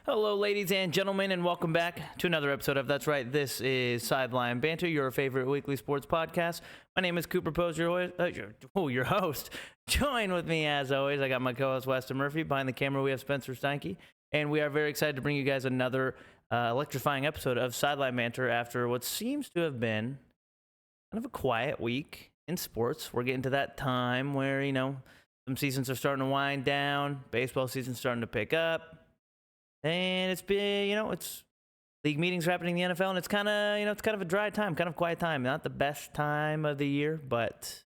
Hello, ladies and gentlemen, and welcome back to another episode of That's Right. This is Sideline Banter, your favorite weekly sports podcast. My name is Cooper Pose, your host. Join with me, as always. I got my co-host, Weston Murphy. Behind the camera, we have Spencer Steinke, and we are very excited to bring you guys another electrifying episode of Sideline Banter after what seems to have been kind of a quiet week in sports. We're getting to that time where, some seasons are starting to wind down, baseball season's starting to pick up. And it's been, it's league meetings happening in the NFL, and it's kind of a dry time, kind of quiet time. Not the best time of the year, but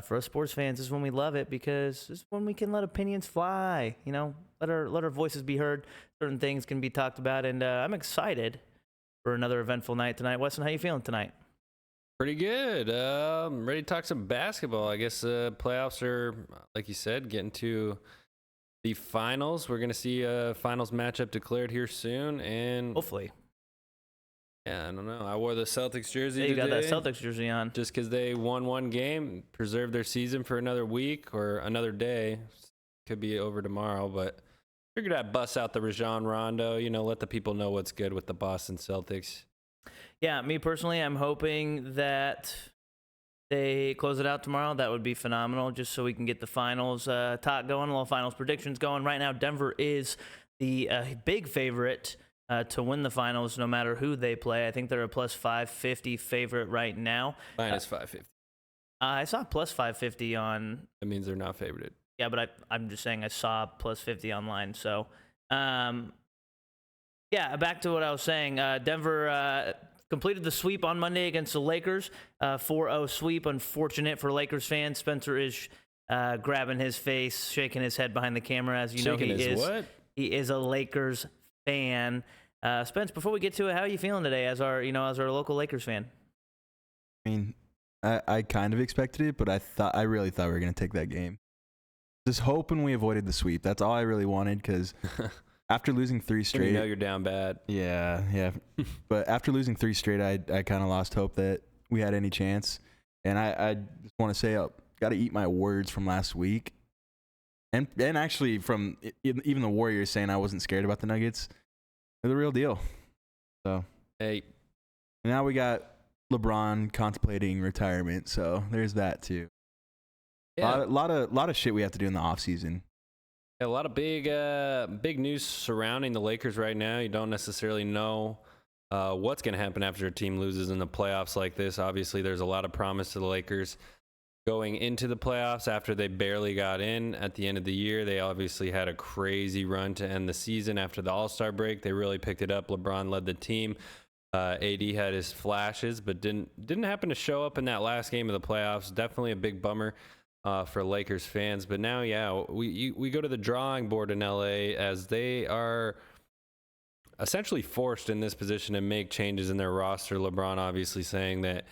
for us sports fans, this is when we love it because this is when we can let opinions fly. Let our voices be heard. Certain things can be talked about, and I'm excited for another eventful night tonight. Weston, how you feeling tonight? Pretty good. Ready to talk some basketball. I guess playoffs are, like you said, getting to the finals. We're going to see a finals matchup declared here soon. And hopefully. Yeah, I don't know. I wore the Celtics jersey today. You got that Celtics jersey on. Just because they won one game, preserved their season for another week or another day. Could be over tomorrow, but figured I'd bust out the Rajon Rondo, let the people know what's good with the Boston Celtics. Yeah, me personally, I'm hoping that they close it out tomorrow. That would be phenomenal, just so we can get the finals talk going, a little finals predictions going. Right now, Denver is the big favorite to win the finals, no matter who they play. I think they're a plus 550 favorite right now. Minus 550. I saw plus 550 on. That means they're not favored. Yeah, but I'm just saying I saw plus 50 online. So, yeah, back to what I was saying. Denver completed the sweep on Monday against the Lakers. 4-0 sweep. Unfortunate for Lakers fans. Spencer is grabbing his face, shaking his head behind the camera, as you know he is. What? He is a Lakers fan. Spence, before we get to it, how are you feeling today as our local Lakers fan? I mean, I kind of expected it, but I really thought we were going to take that game. Just hoping we avoided the sweep. That's all I really wanted because after losing 3 straight, you're down bad. Yeah. But after losing 3 straight, I kind of lost hope that we had any chance. And I just want to say, got to eat my words from last week, and actually from even the Warriors saying I wasn't scared about the Nuggets. They're the real deal. So hey, and now we got LeBron contemplating retirement. So there's that too. Yeah. A lot of shit we have to do in the offseason. A lot of big news surrounding the Lakers right now. You don't necessarily know what's going to happen after a team loses in the playoffs like this. Obviously, there's a lot of promise to the Lakers going into the playoffs after they barely got in at the end of the year. They obviously had a crazy run to end the season after the All-Star break. They really picked it up. LeBron led the team. AD had his flashes, but didn't happen to show up in that last game of the playoffs. Definitely a big bummer for Lakers fans. But now, yeah, we go to the drawing board in LA as they are essentially forced in this position to make changes in their roster. LeBron obviously saying that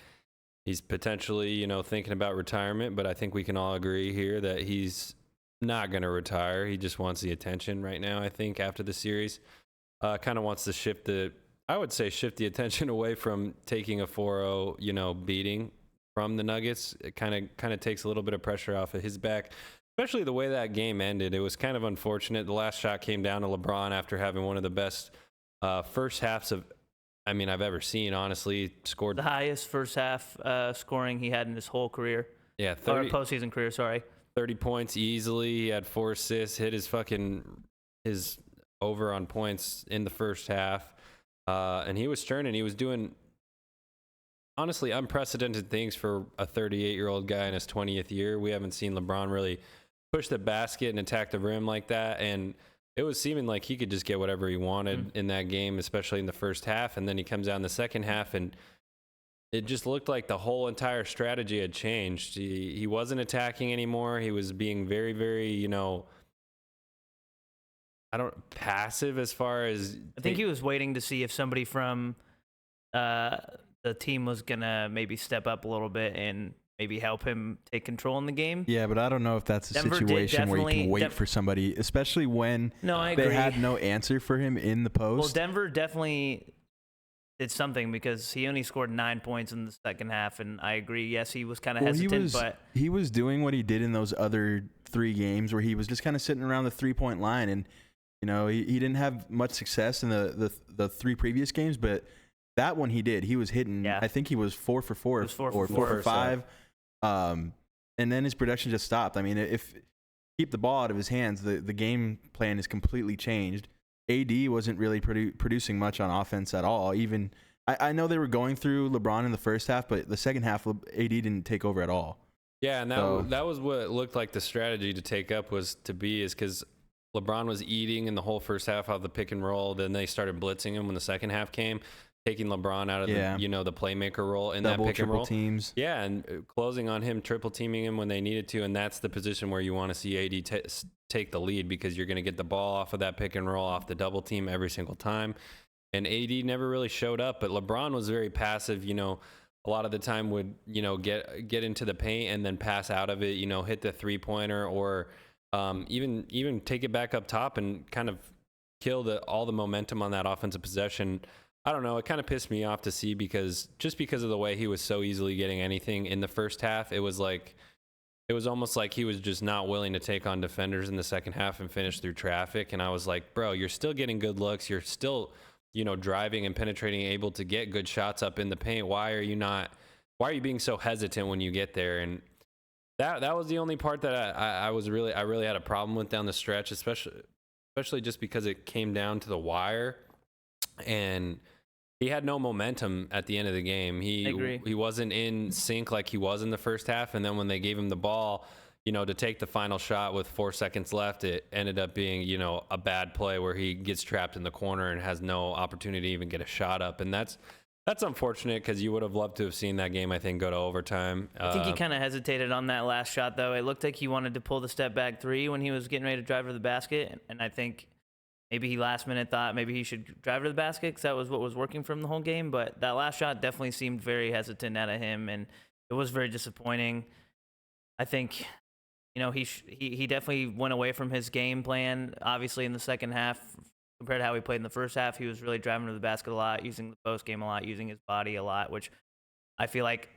he's potentially, thinking about retirement, but I think we can all agree here that he's not going to retire. He just wants the attention right now, I think, after the series. Kind of wants to shift the attention away from taking a 4-0, beating from the Nuggets. It kind of takes a little bit of pressure off of his back, especially the way that game ended. It was kind of unfortunate. The last shot came down to LeBron after having one of the best first halves I've ever seen, honestly. Scored the highest first half scoring he had in his whole career. Yeah, or postseason career, sorry. 30 points easily. He had 4 assists, hit his over on points in the first half. And he was turning. He was doing, honestly, unprecedented things for a 38-year-old guy in his 20th year. We haven't seen LeBron really push the basket and attack the rim like that. And it was seeming like he could just get whatever he wanted in that game, especially in the first half. And then he comes out in the second half, and it just looked like the whole entire strategy had changed. He wasn't attacking anymore. He was being very, very, passive as far as... I think he was waiting to see if somebody from the team was going to maybe step up a little bit and maybe help him take control in the game. Yeah, but I don't know if that's a situation where you can wait for somebody, especially when they had no answer for him in the post. Well, Denver definitely did something because he only scored 9 points in the second half, and I agree. Yes, he was kind of hesitant, but he was doing what he did in those other 3 games where he was just kind of sitting around the 3-point line, and You know, he didn't have much success in the 3 previous games, but that one he did. He was hitting. Yeah. I think he was 4 for 4 It was 4 or for 4 4. for 5. And then his production just stopped. I mean, if keep the ball out of his hands, the game plan is completely changed. AD wasn't really producing much on offense at all. Even I know they were going through LeBron in the first half, but the second half, AD didn't take over at all. Yeah, and that was what it looked like the strategy to take up was because LeBron was eating in the whole first half of the pick and roll. Then they started blitzing him when the second half came, taking LeBron out of the playmaker role in Double, that pick and roll. teams. Yeah, and closing on him, triple teaming him when they needed to, and that's the position where you want to see AD take the lead because you're going to get the ball off of that pick and roll, off the double team every single time. And AD never really showed up, but LeBron was very passive. You know, a lot of the time would get into the paint and then pass out of it. You know, hit the 3-pointer or even take it back up top and kind of kill all the momentum on that offensive possession. I don't know. It kind of pissed me off to see because of the way he was so easily getting anything in the first half. It was almost like he was just not willing to take on defenders in the second half and finish through traffic. And I was like, bro, you're still getting good looks. You're still, driving and penetrating, able to get good shots up in the paint. Why are you being so hesitant when you get there? And that was the only part that I really had a problem with down the stretch, especially just because it came down to the wire and he had no momentum at the end of the game. He wasn't in sync like he was in the first half. And then when they gave him the ball, to take the final shot with 4 seconds left, it ended up being, a bad play where he gets trapped in the corner and has no opportunity to even get a shot up. And that's unfortunate because you would have loved to have seen that game, I think, go to overtime. I think he kind of hesitated on that last shot, though. It looked like he wanted to pull the step back 3 when he was getting ready to drive to the basket. And I think maybe he last minute thought maybe he should drive to the basket because that was what was working from the whole game. But that last shot definitely seemed very hesitant out of him, and it was very disappointing. I think, he definitely went away from his game plan, obviously, in the second half compared to how he played in the first half. He was really driving to the basket a lot, using the post game a lot, using his body a lot, which I feel like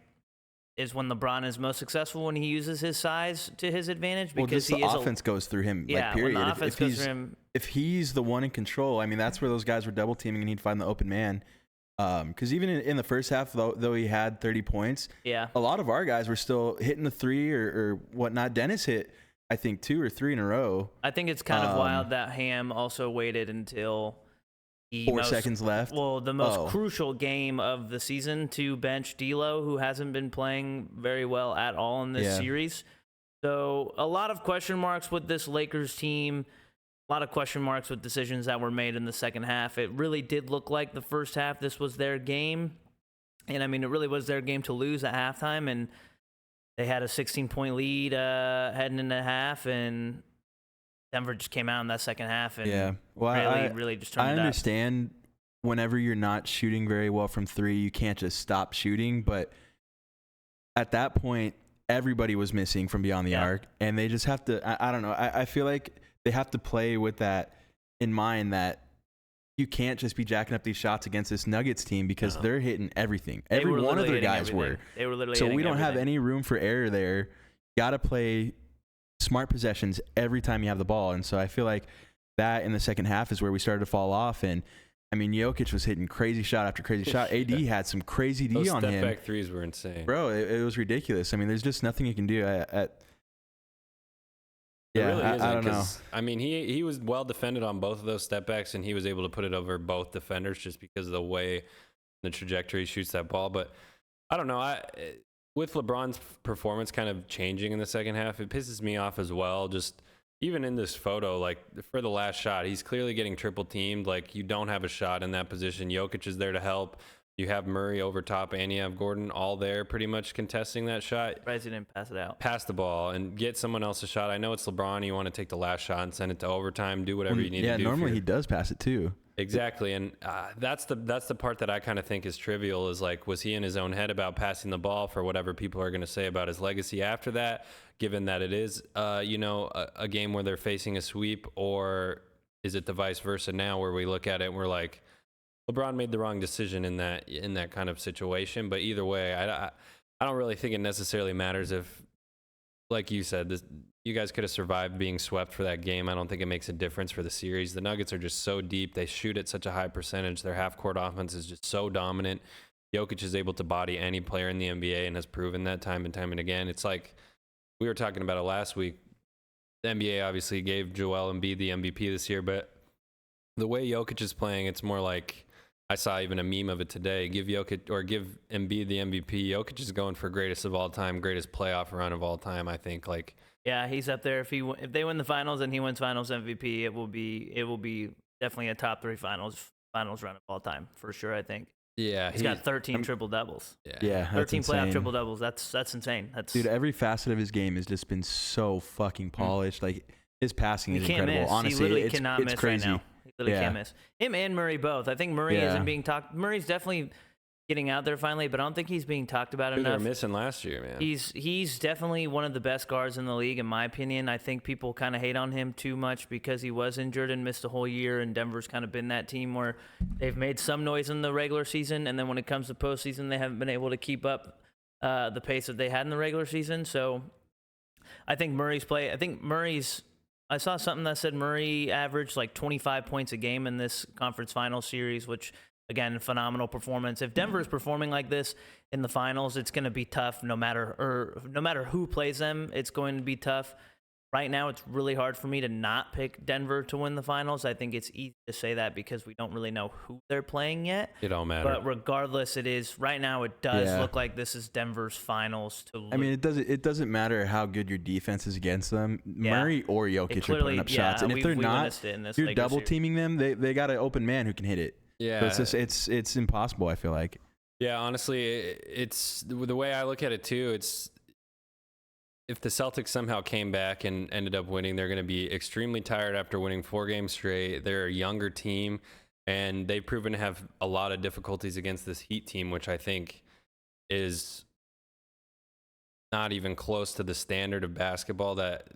is when LeBron is most successful, when he uses his size to his advantage. Because the offense goes through him. Yeah, period. When the offense goes through him. If he's the one in control, I mean, that's where those guys were double teaming and he'd find the open man. Because even in the first half, though he had 30 points, a lot of our guys were still hitting the 3 or whatnot. Dennis hit, I think, 2 or 3 in a row. I think it's kind of wild that Ham also waited until 4 seconds left. Well, the most crucial game of the season to bench D'Lo, who hasn't been playing very well at all in this series. So a lot of question marks with this Lakers team. A lot of question marks with decisions that were made in the second half. It really did look like the first half, this was their game. And, I mean, it really was their game to lose at halftime. And they had a 16-point lead heading into half. And Denver just came out in that second half and really just turned it up. I understand whenever you're not shooting very well from 3, you can't just stop shooting. But at that point, everybody was missing from beyond the arc. And they just have to, I don't know, I feel like they have to play with that in mind that you can't just be jacking up these shots against this Nuggets team because they're hitting everything. Every one of their guys were. They were literally so we don't everything. have any room for error there. Got to play smart possessions every time you have the ball. And so I feel like that in the second half is where we started to fall off. And I mean, Jokic was hitting crazy shot after crazy shot. AD had some crazy D on him. Those step back threes were insane. Bro, it was ridiculous. I mean, there's just nothing you can do I don't know. I mean, he was well defended on both of those step backs, and he was able to put it over both defenders just because of the way the trajectory he shoots that ball. But I don't know. With LeBron's performance kind of changing in the second half, it pisses me off as well. Just even in this photo, like for the last shot, he's clearly getting triple teamed. Like you don't have a shot in that position. Jokic is there to help. You have Murray over top and you have Gordon all there pretty much contesting that shot. Surprised he didn't pass it out. Pass the ball and get someone else a shot. I know it's LeBron. You want to take the last shot and send it to overtime, do whatever you need to do. Yeah, normally he does pass it too. Exactly. And that's the part that I kind of think is trivial is like, was he in his own head about passing the ball for whatever people are going to say about his legacy after that, given that it is, a game where they're facing a sweep, or is it the vice versa now where we look at it and we're like, LeBron made the wrong decision in that kind of situation. But either way, I don't really think it necessarily matters if like you said, you guys could have survived being swept for that game. I don't think it makes a difference for the series. The Nuggets are just so deep. They shoot at such a high percentage. Their half-court offense is just so dominant. Jokic is able to body any player in the NBA and has proven that time and time and again. It's like we were talking about it last week. The NBA obviously gave Joel Embiid the MVP this year, but the way Jokic is playing, it's more like I saw even a meme of it today. Give Jokic or give Embiid the MVP. Jokic is going for greatest of all time, greatest playoff run of all time. I think yeah, he's up there. If they win the finals and he wins Finals MVP, it will be definitely a top 3 finals run of all time for sure. I think. Yeah, he's got 13 triple doubles. Yeah, 13 playoff triple doubles. That's insane. Dude, every facet of his game has just been so fucking polished. Like his passing is incredible. Miss. Honestly, he literally it's cannot miss crazy. right now. He literally can't miss. Him and Murray both. I think Murray isn't being talked. Murray's definitely getting out there finally, but I don't think he's being talked about enough. They were missing last year, man. He's definitely one of the best guards in the league, in my opinion. I think people kind of hate on him too much because he was injured and missed a whole year, and Denver's kind of been that team where they've made some noise in the regular season, and then when it comes to postseason, they haven't been able to keep up the pace that they had in the regular season. So I think I saw something that said Murray averaged like 25 points a game in this conference final series, which, again, phenomenal performance. If Denver's performing like this in the finals, it's going to be tough no matter who plays them. It's going to be tough. Right now, it's really hard for me to not pick Denver to win the finals. I think it's easy to say that because we don't really know who they're playing yet. It don't matter. But regardless, right now it does look like this is Denver's finals to lose. I mean, it doesn't matter how good your defense is against them. Murray or Jokic are putting up shots, and if they're not, you're double teaming them. They got an open man who can hit it. Yeah, so it's impossible. I feel like. Yeah, honestly, it's the way I look at it too. It's if the Celtics somehow came back and ended up winning, they're going to be extremely tired after winning 4 games straight. They're a younger team, and they've proven to have a lot of difficulties against this Heat team, which I think is not even close to the standard of basketball that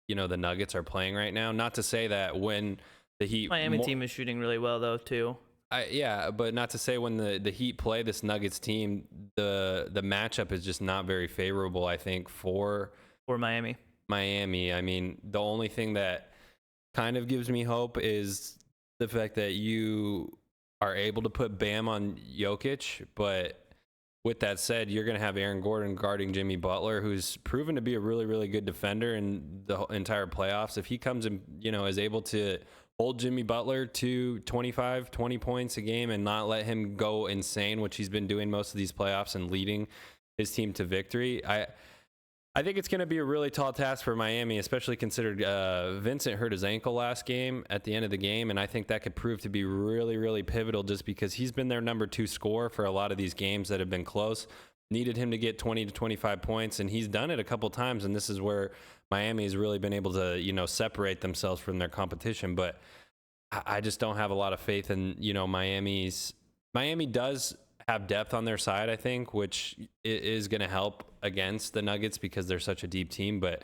the Nuggets are playing right now. Not to say that when the Heat Miami team is shooting really well though too. But not to say when the Heat play this Nuggets team, the matchup is just not very favorable, I think, for Miami. I mean, the only thing that kind of gives me hope is the fact that you are able to put Bam on Jokic, but with that said, you're going to have Aaron Gordon guarding Jimmy Butler, who's proven to be a really, really good defender in the entire playoffs. If he comes and, is able to hold Jimmy Butler to 25, 20 points a game and not let him go insane, which he's been doing most of these playoffs and leading his team to victory, I think it's going to be a really tall task for Miami, especially considered Vincent hurt his ankle last game at the end of the game, and I think that could prove to be really, really pivotal just because he's been their number 2 scorer for a lot of these games that have been close. Needed him to get 20 to 25 points, and he's done it a couple times, and this is where Miami has really been able to, separate themselves from their competition. But I just don't have a lot of faith in, Miami does have depth on their side, I think, which is going to help against the Nuggets because they're such a deep team. But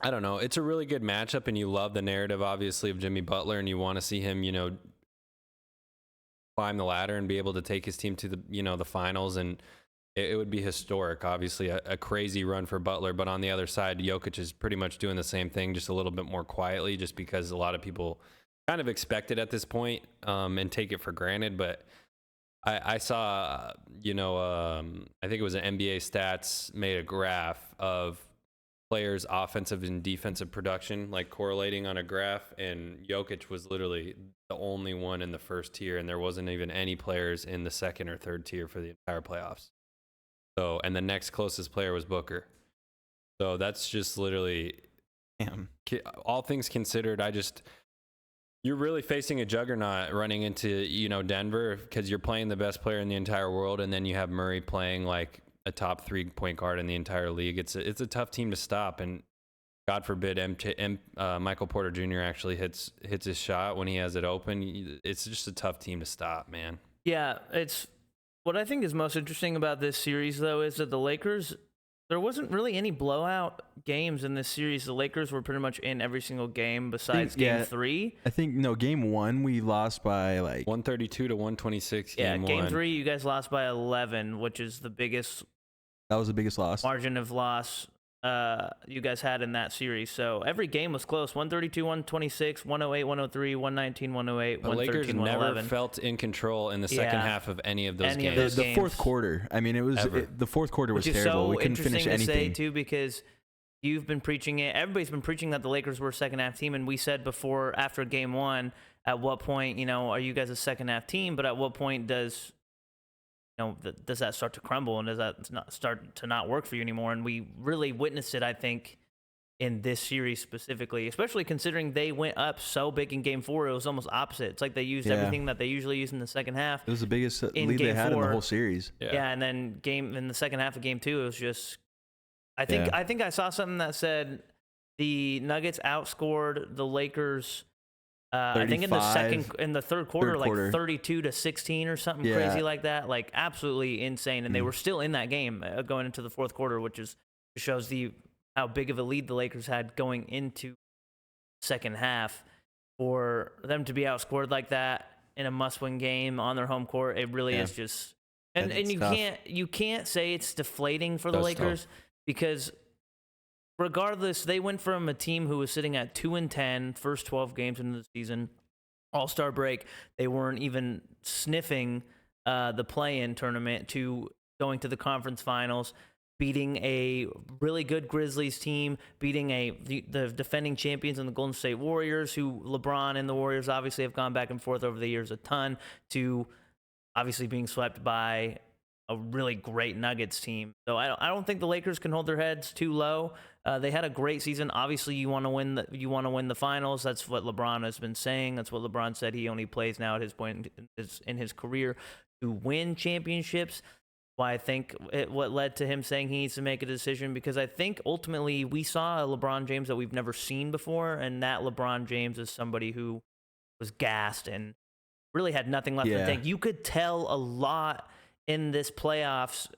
I don't know. It's a really good matchup, and you love the narrative, obviously, of Jimmy Butler, and you want to see him, climb the ladder and be able to take his team to the, the finals. And it would be historic, obviously, a crazy run for Butler. But on the other side, Jokic is pretty much doing the same thing, just a little bit more quietly, just because a lot of people kind of expect it at this point and take it for granted. But I saw, I think it was an NBA Stats made a graph of players' offensive and defensive production, like correlating on a graph, and Jokic was literally the only one in the first tier, and there wasn't even any players in the second or third tier for the entire playoffs. So, and the next closest player was Booker. So that's just literally, all things considered, you're really facing a juggernaut running into, Denver because you're playing the best player in the entire world, and then you have Murray playing like a top 3 point guard in the entire league. It's a tough team to stop, and God forbid Michael Porter Jr. actually hits his shot when he has it open. It's just a tough team to stop, man. Yeah, it's what I think is most interesting about this series, though, is that the Lakers, there wasn't really any blowout games in this series. The Lakers were pretty much in every single game besides game 3. I think, game 1, we lost by 132 to 126. Yeah, game 3, you guys lost by 11, which is the biggest That was the biggest loss. margin of loss you guys had in that series. So every game was close. 132, 126, 108, 103, 119, 108, The 113, Lakers 111. never felt in control in the second half of any of those Any of games. those The fourth quarter. I mean, the fourth quarter was Which is terrible. so We couldn't interesting finish to anything. say too, because you've been preaching it. Everybody's been preaching that the Lakers were a second half team, and we said before after game one, at what point, are you guys a second half team? But at what point does does that start to crumble, and does that not start to not work for you anymore? And we really witnessed it, I think, in this series specifically, especially considering they went up so big in game 4. It was almost opposite. It's like they used everything that they usually use in the second half. It was the biggest in lead they game had 4. in the whole series. Yeah, and then in the second half of game 2, it was just I think I saw something that said the Nuggets outscored the Lakers I think in the third quarter, like 32-16 or something crazy like that. Like absolutely insane. And they were still in that game going into the fourth quarter, which shows how big of a lead the Lakers had going into second half. For them to be outscored like that in a must-win game on their home court, it really is just and you can't say it's deflating for the Lakers because regardless, they went from a team who was sitting at 2-10 first 12 games into the season, All-Star break. They weren't even sniffing the play-in tournament to going to the conference finals, beating a really good Grizzlies team, beating the defending champions in the Golden State Warriors, who LeBron and the Warriors obviously have gone back and forth over the years a ton, to obviously being swept by a really great Nuggets team. So I don't think the Lakers can hold their heads too low. They had a great season. Obviously, you want to win the finals. That's what LeBron has been saying. That's what LeBron said. He only plays now at his point in his career to win championships. Why I think what led to him saying he needs to make a decision, because I think ultimately we saw a LeBron James that we've never seen before, and that LeBron James is somebody who was gassed and really had nothing left to think. You could tell a lot in this playoffs,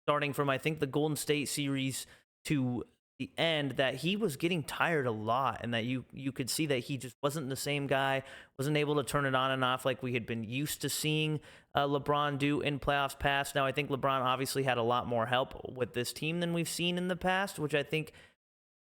starting from I think the Golden State series to the end, that he was getting tired a lot, and that you could see that he just wasn't the same guy, wasn't able to turn it on and off like we had been used to seeing LeBron do in playoffs past. Now, I think LeBron obviously had a lot more help with this team than we've seen in the past, which I think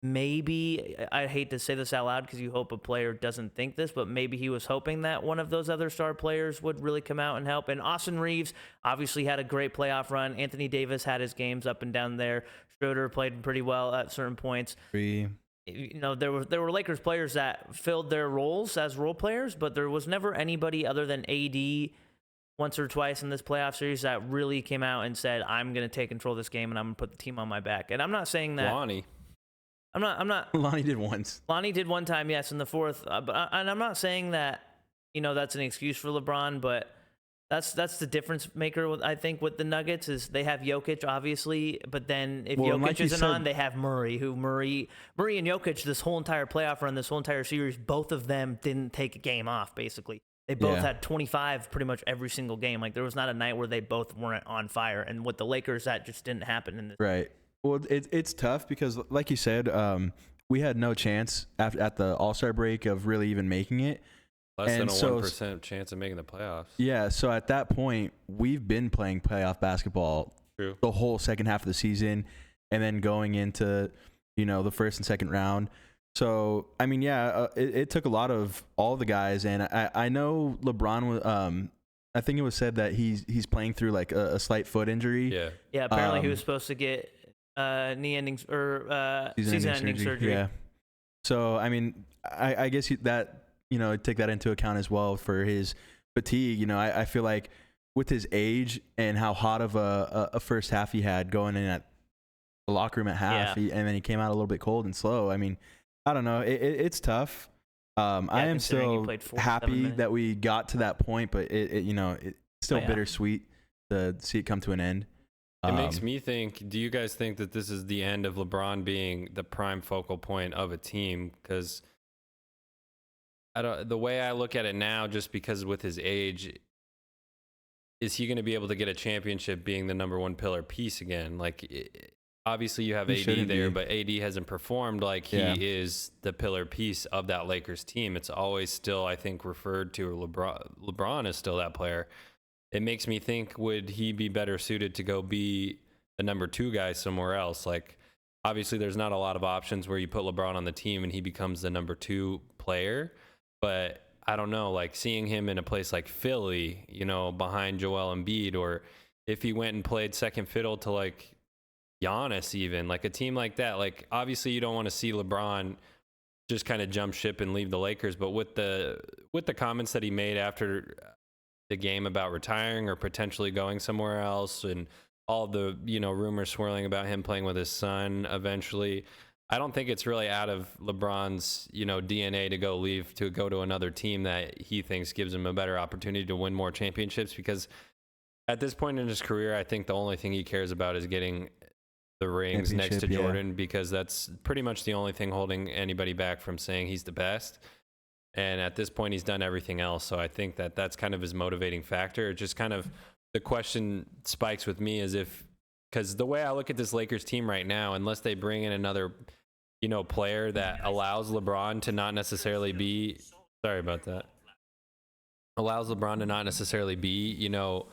maybe, I hate to say this out loud because you hope a player doesn't think this, but maybe he was hoping that one of those other star players would really come out and help. And Austin Reeves obviously had a great playoff run. Anthony Davis had his games up and down there. Schroeder played pretty well at certain points. There were Lakers players that filled their roles as role players, but there was never anybody other than AD once or twice in this playoff series that really came out and said, I'm going to take control of this game and I'm going to put the team on my back. And I'm not saying that Lonnie. I'm not. Lonnie did once. Lonnie did one time, yes, in the fourth. And I'm not saying that that's an excuse for LeBron, but that's the difference maker. I think with the Nuggets is they have Jokic, obviously, but then if Jokic isn't on, they have Murray. Murray and Jokic this whole entire playoff run, this whole entire series, both of them didn't take a game off. Basically, they both had 25 pretty much every single game. Like there was not a night where they both weren't on fire. And with the Lakers, that just didn't happen in this. Right. Well, it's tough because, like you said, we had no chance at the All-Star break of really even making it. Less than a 1% chance of making the playoffs. Yeah, so at that point, we've been playing playoff basketball the whole second half of the season, and then going into the first and second round. So I mean, it took a lot of all the guys, and I know LeBron was. I think it was said that he's playing through like a slight foot injury. Yeah. Apparently, he was supposed to get knee-ending or season-ending surgery. Yeah. So I mean, I guess that take that into account as well for his fatigue. I feel like with his age and how hot of a first half he had going in at the locker room at half, and then he came out a little bit cold and slow. I mean, I don't know. It's tough. I am still happy that we got to that point, but it's still bittersweet to see it come to an end. It makes me think, do you guys think that this is the end of LeBron being the prime focal point of a team? Because the way I look at it now, just because with his age, is he going to be able to get a championship being the number one pillar piece again? Like, obviously you have AD there, but AD hasn't performed like he is the pillar piece of that Lakers team. It's always still, I think, referred to LeBron is still that player. It makes me think, would he be better suited to go be the number 2 guy somewhere else. Like, obviously, there's not a lot of options where you put LeBron on the team and he becomes the number 2 player. But I don't know, like seeing him in a place like Philly, you know, behind Joel Embiid, or if he went and played second fiddle to like Giannis, even like a team like that. Like, obviously, you don't want to see LeBron just kind of jump ship and leave the Lakers. But with the comments that he made after the game about retiring or potentially going somewhere else, and all the, you know, rumors swirling about him playing with his son eventually, I don't think it's really out of LeBron's, you know, DNA to go to another team that he thinks gives him a better opportunity to win more championships. Because at this point in his career, I think the only thing he cares about is getting the rings next to Jordan, because that's pretty much the only thing holding anybody back from saying he's the best. And at this point, he's done everything else. So I think that that's kind of his motivating factor. It just kind of, the question spikes with me is because the way I look at this Lakers team right now, unless they bring in another, you know, player that allows LeBron to not necessarily be, allows LeBron to not necessarily be, you know,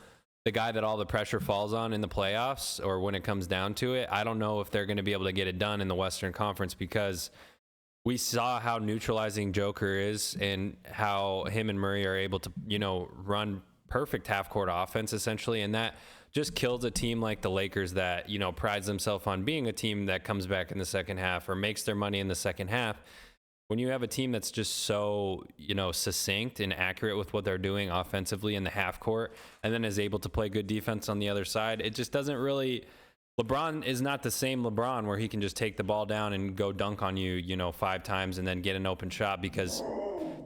the guy that all the pressure falls on in the playoffs or when it comes down to it, I don't know if they're going to be able to get it done in the Western Conference, because we saw how neutralizing Joker is and how him and Murray are able to, you know, run perfect half-court offense essentially, and that just kills a team like the Lakers that, you know, prides themselves on being a team that comes back in the second half or makes their money in the second half. When you have a team that's just so, you know, succinct and accurate with what they're doing offensively in the half court, and then is able to play good defense on the other side, it just doesn't really. LeBron is not the same LeBron where he can just take the ball down and go dunk on you, you know, 5 times and then get an open shot because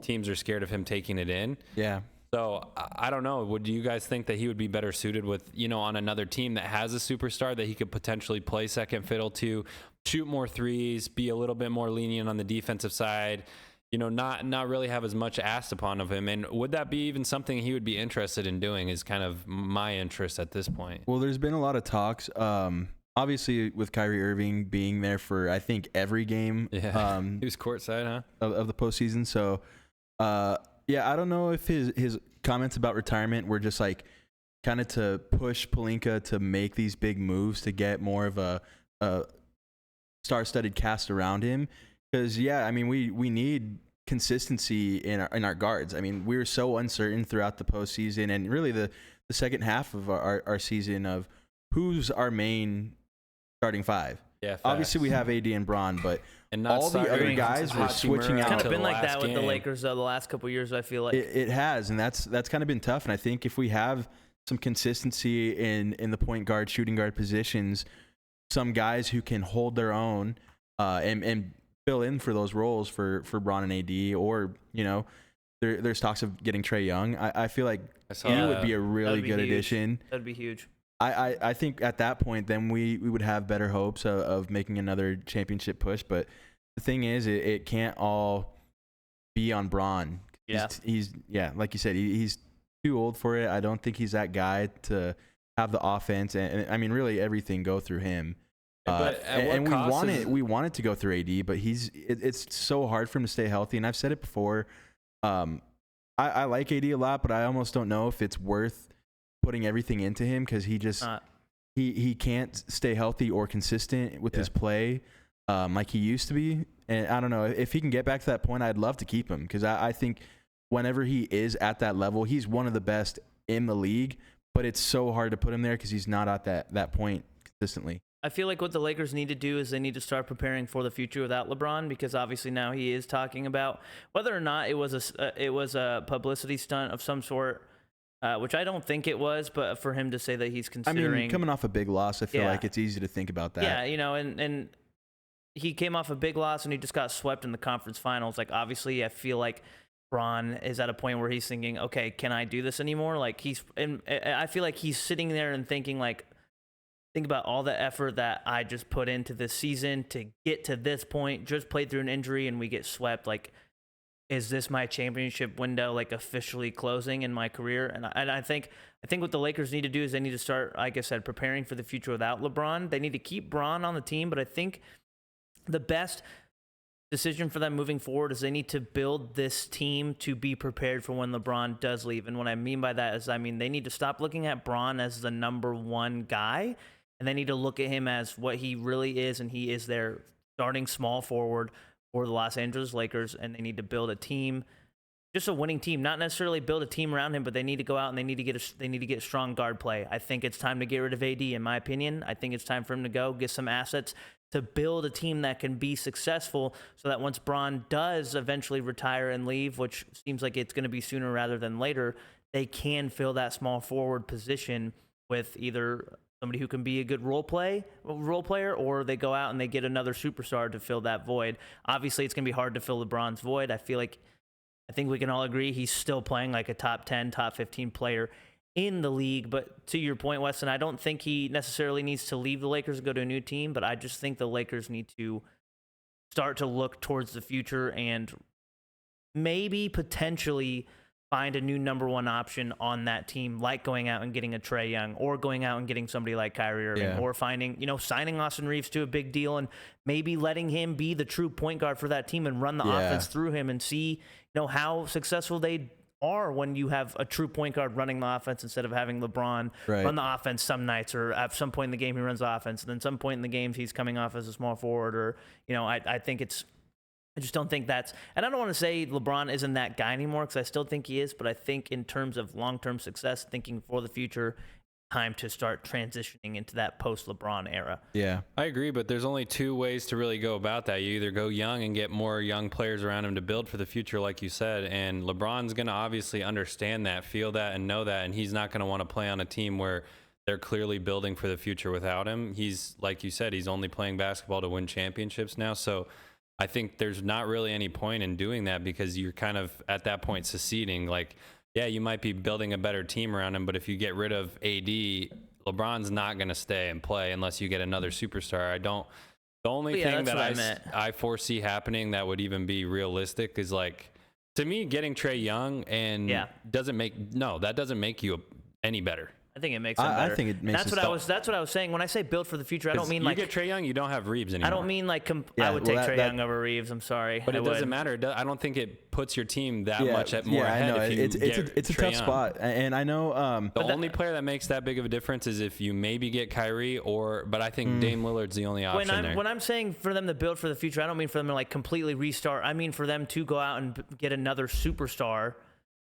teams are scared of him taking it in. Yeah. So I don't know. Would you guys think that he would be better suited with, you know, on another team that has a superstar that he could potentially play second fiddle to, shoot more threes, be a little bit more lenient on the defensive side, you know, not really have as much asked upon of him? And would that be even something he would be interested in doing? Is kind of my interest at this point. Well, there's been a lot of talks. Obviously, with Kyrie Irving being there for, I think, every game. Yeah. He was courtside, huh? Of the postseason. So, yeah, I don't know if his comments about retirement were just like kind of to push Pelinka to make these big moves to get more of a star-studded cast around him. Because, yeah, I mean, we need consistency in our guards. I mean, we were so uncertain throughout the postseason and really the second half of our season of who's our main starting 5. Yeah, facts. Obviously, we have AD and Bron, but all the other guys were switching out. It's kind of been like that with the Lakers the last couple of years, I feel like. It has, and that's kind of been tough. And I think if we have some consistency in the point guard, shooting guard positions, some guys who can hold their own and fill in for those roles for Bron and AD, or, you know, there's talks of getting Trae Young. I feel like he would be a really good addition. That'd be huge. I think at that point, then we would have better hopes of making another championship push. But the thing is, it can't all be on Bron. Yeah. He's like you said, he's too old for it. I don't think he's that guy to have the offense and I mean, really everything go through him. But we want it to go through AD, but it's so hard for him to stay healthy. And I've said it before. I like AD a lot, but I almost don't know if it's worth putting everything into him, because he just he can't stay healthy or consistent with his play like he used to be. And I don't know if he can get back to that point. I'd love to keep him, because I think whenever he is at that level, he's one of the best in the league. But it's so hard to put him there because he's not at that point consistently. I feel like what the Lakers need to do is they need to start preparing for the future without LeBron, because obviously now he is talking about whether or not it was a publicity stunt of some sort. Which I don't think it was, but for him to say that he's considering... I mean, coming off a big loss, I feel like it's easy to think about that. Yeah, you know, and he came off a big loss and he just got swept in the conference finals. Like, obviously, I feel like Bron is at a point where he's thinking, okay, can I do this anymore? Like, I feel like he's sitting there and thinking, like, think about all the effort that I just put into this season to get to this point, just played through an injury and we get swept. Like, is this my championship window, like, officially closing in my career? And I think what the Lakers need to do is they need to start, like I said, preparing for the future without LeBron. They need to keep Bron on the team, but I think the best decision for them moving forward is they need to build this team to be prepared for when LeBron does leave. And what I mean by that is, I mean, they need to stop looking at Bron as the number one guy and they need to look at him as what he really is, and he is their starting small forward for the Los Angeles Lakers, and they need to build a team, just a winning team, not necessarily build a team around him, but they need to go out and they need to get strong guard play. I think it's time to get rid of AD, in my opinion. I think it's time for him to go, get some assets to build a team that can be successful, so that once Bron does eventually retire and leave, which seems like it's going to be sooner rather than later, they can fill that small forward position with either somebody who can be a good role player, or they go out and they get another superstar to fill that void. Obviously, it's going to be hard to fill LeBron's void. I think we can all agree he's still playing like a top 10, top 15 player in the league. But to your point, Weston, I don't think he necessarily needs to leave the Lakers and go to a new team, but I just think the Lakers need to start to look towards the future and maybe potentially find a new number one option on that team, like going out and getting a Trae Young, or going out and getting somebody like Kyrie Irving, or finding, signing Austin Reeves to a big deal and maybe letting him be the true point guard for that team and run the offense through him and see, how successful they are when you have a true point guard running the offense instead of having LeBron run the offense some nights, or at some point in the game he runs the offense, and then some point in the games he's coming off as a small forward, or, I just don't think that's, and I don't want to say LeBron isn't that guy anymore, because I still think he is, but I think in terms of long-term success, thinking for the future, time to start transitioning into that post-LeBron era. Yeah, I agree, but there's only two ways to really go about that. You either go young and get more young players around him to build for the future, like you said, and LeBron's going to obviously understand that, feel that, and know that, and he's not going to want to play on a team where they're clearly building for the future without him. He's, like you said, he's only playing basketball to win championships now, so I think there's not really any point in doing that, because you're kind of at that point seceding. Like, yeah, you might be building a better team around him, but if you get rid of AD, LeBron's not going to stay and play unless you get another superstar. The only thing that I foresee happening that would even be realistic is, like, to me, getting Trae Young that doesn't make you any better. I think it makes them better. I think it makes that's what I was saying. When I say build for the future, I don't mean like you get Trae Young, you don't have Reeves anymore. I don't mean like I would take Trae Young over Reeves. I'm sorry, but it doesn't matter. I don't think it puts your team that much more ahead. I know. If you it's a tough spot, and I know the only player that makes that big of a difference is if you maybe get Kyrie, but I think Dame Lillard's the only option there. When I'm saying for them to build for the future, I don't mean for them to like completely restart. I mean for them to go out and get another superstar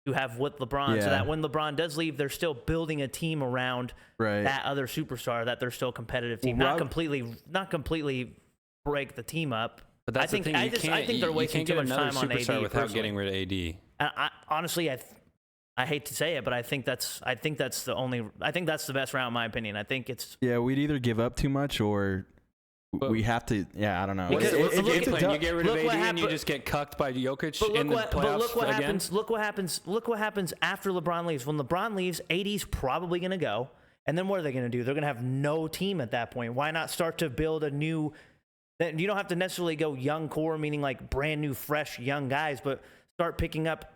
to have with LeBron, so that when LeBron does leave, they're still building a team around that other superstar, that they're still a competitive team. Not completely break the team up. But that's the thing. I think they're wasting too much time on AD without getting rid of AD. Honestly, I hate to say it, but I think that's the best route in my opinion. I think it's we'd either give up too much or we have to. I don't know. You get rid of AD and you just get cucked by Jokic in the playoffs. But look what happens. Look what happens after LeBron leaves. When LeBron leaves, AD's probably going to go, and then what are they going to do? They're going to have no team at that point. Why not start to build a new? You don't have to necessarily go young core, meaning like brand new, fresh, young guys, but start picking up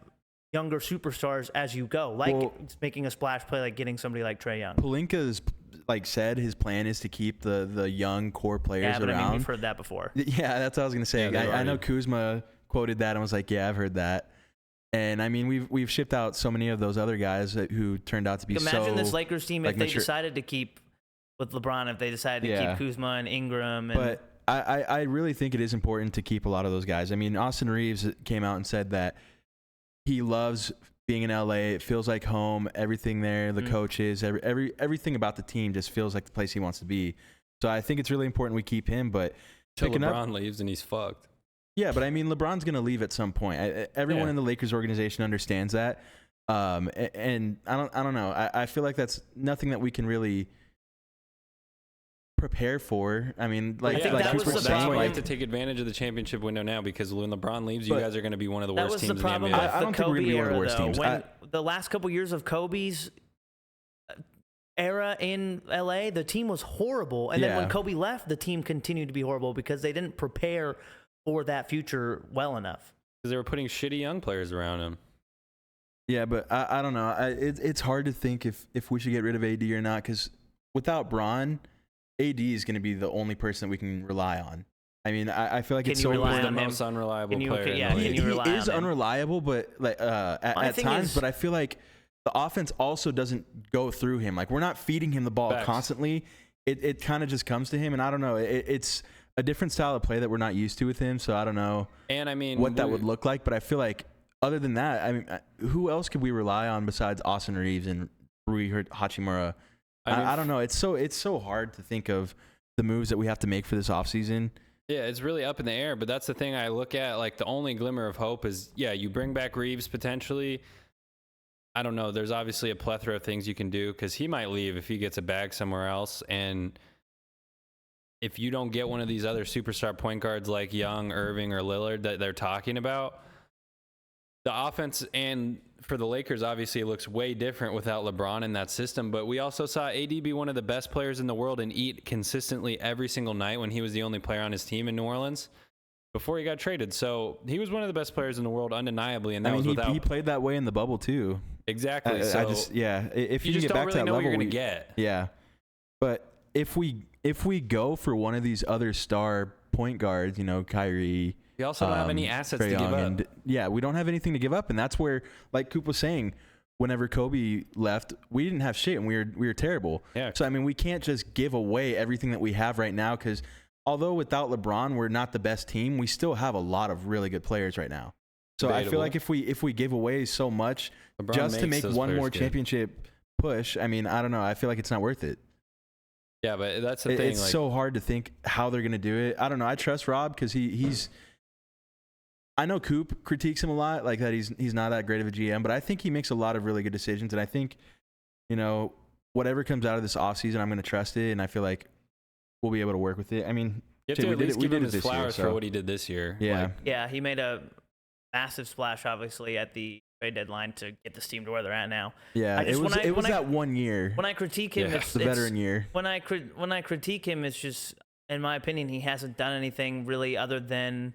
younger superstars as you go, like making a splash play, like getting somebody like Trae Young. Pelinka's said his plan is to keep the young core players around. I mean, we've heard that before. Yeah, that's what I was gonna say. I know Kuzma quoted that and was like, "Yeah, I've heard that." And I mean, we've shipped out so many of those other guys who turned out to be Imagine this Lakers team if they decided to keep with LeBron, if they decided to keep Kuzma and Ingram. But I really think it is important to keep a lot of those guys. I mean, Austin Reeves came out and said that he loves being in LA. It feels like home. Everything there, the coaches, everything about the team just feels like the place he wants to be. So I think it's really important we keep him. But till LeBron leaves and he's fucked. Yeah, but I mean, LeBron's going to leave at some point. Everyone in the Lakers organization understands that. And I don't know. I feel like that's nothing that we can really prepare for. I mean, I think that was the problem. You have to take advantage of the championship window now, because when LeBron leaves, you guys are going to be one of the worst teams in the NBA. That was the problem I don't think we're going to be one of the worst teams. When the last couple years of Kobe's era in LA, the team was horrible. And then when Kobe left, the team continued to be horrible because they didn't prepare for that future well enough. Because they were putting shitty young players around him. Yeah, but I don't know. It's hard to think if we should get rid of AD or not, because without Bron, AD is going to be the only person that we can rely on. I mean, I feel like it's so the most unreliable player. He is unreliable, but at times. But I feel like the offense also doesn't go through him. Like, we're not feeding him the ball constantly. it kind of just comes to him, and I don't know. It's a different style of play that we're not used to with him, so I don't know. And I mean, what that would look like, but I feel like other than that, I mean, who else could we rely on besides Austin Reeves and Rui Hachimura? I don't know. It's so hard to think of the moves that we have to make for this offseason. Yeah, it's really up in the air, but that's the thing I look at. Like, the only glimmer of hope is, you bring back Reeves potentially. I don't know. There's obviously a plethora of things you can do because he might leave if he gets a bag somewhere else. And if you don't get one of these other superstar point guards like Young, Irving, or Lillard that they're talking about, the offense, and for the Lakers, obviously, it looks way different without LeBron in that system. But we also saw AD be one of the best players in the world and eat consistently every single night when he was the only player on his team in New Orleans before he got traded. So he was one of the best players in the world, undeniably. And that was without. He played that way in the bubble too. Exactly. If you just get don't back really to that know what level, you're gonna get. Yeah, but if we go for one of these other star point guards, Kyrie. We also don't have any assets to give up. We don't have anything to give up, and that's where, like Coop was saying, whenever Kobe left, we didn't have shit, and we were terrible. Yeah. So I mean, we can't just give away everything that we have right now, because although without LeBron we're not the best team, we still have a lot of really good players right now. So I feel like if we give away so much LeBron just to makes make those one players more good. championship push, I mean, I don't know. I feel like it's not worth it. Yeah, but that's the thing. It's like, so hard to think how they're gonna do it. I don't know. I trust Rob because he's. I know Coop critiques him a lot, like that he's not that great of a GM, but I think he makes a lot of really good decisions, and I think, whatever comes out of this offseason, I'm going to trust it, and I feel like we'll be able to work with it. I mean, you have to at least give him his this year, flowers for what he did this year. Yeah. Like, Yeah, he made a massive splash, obviously, at the trade deadline to get this team to where they're at now. Yeah, it was that 1 year. When I critique him, Yeah. it's the veteran year. When I critique him, it's just, in my opinion, he hasn't done anything really other than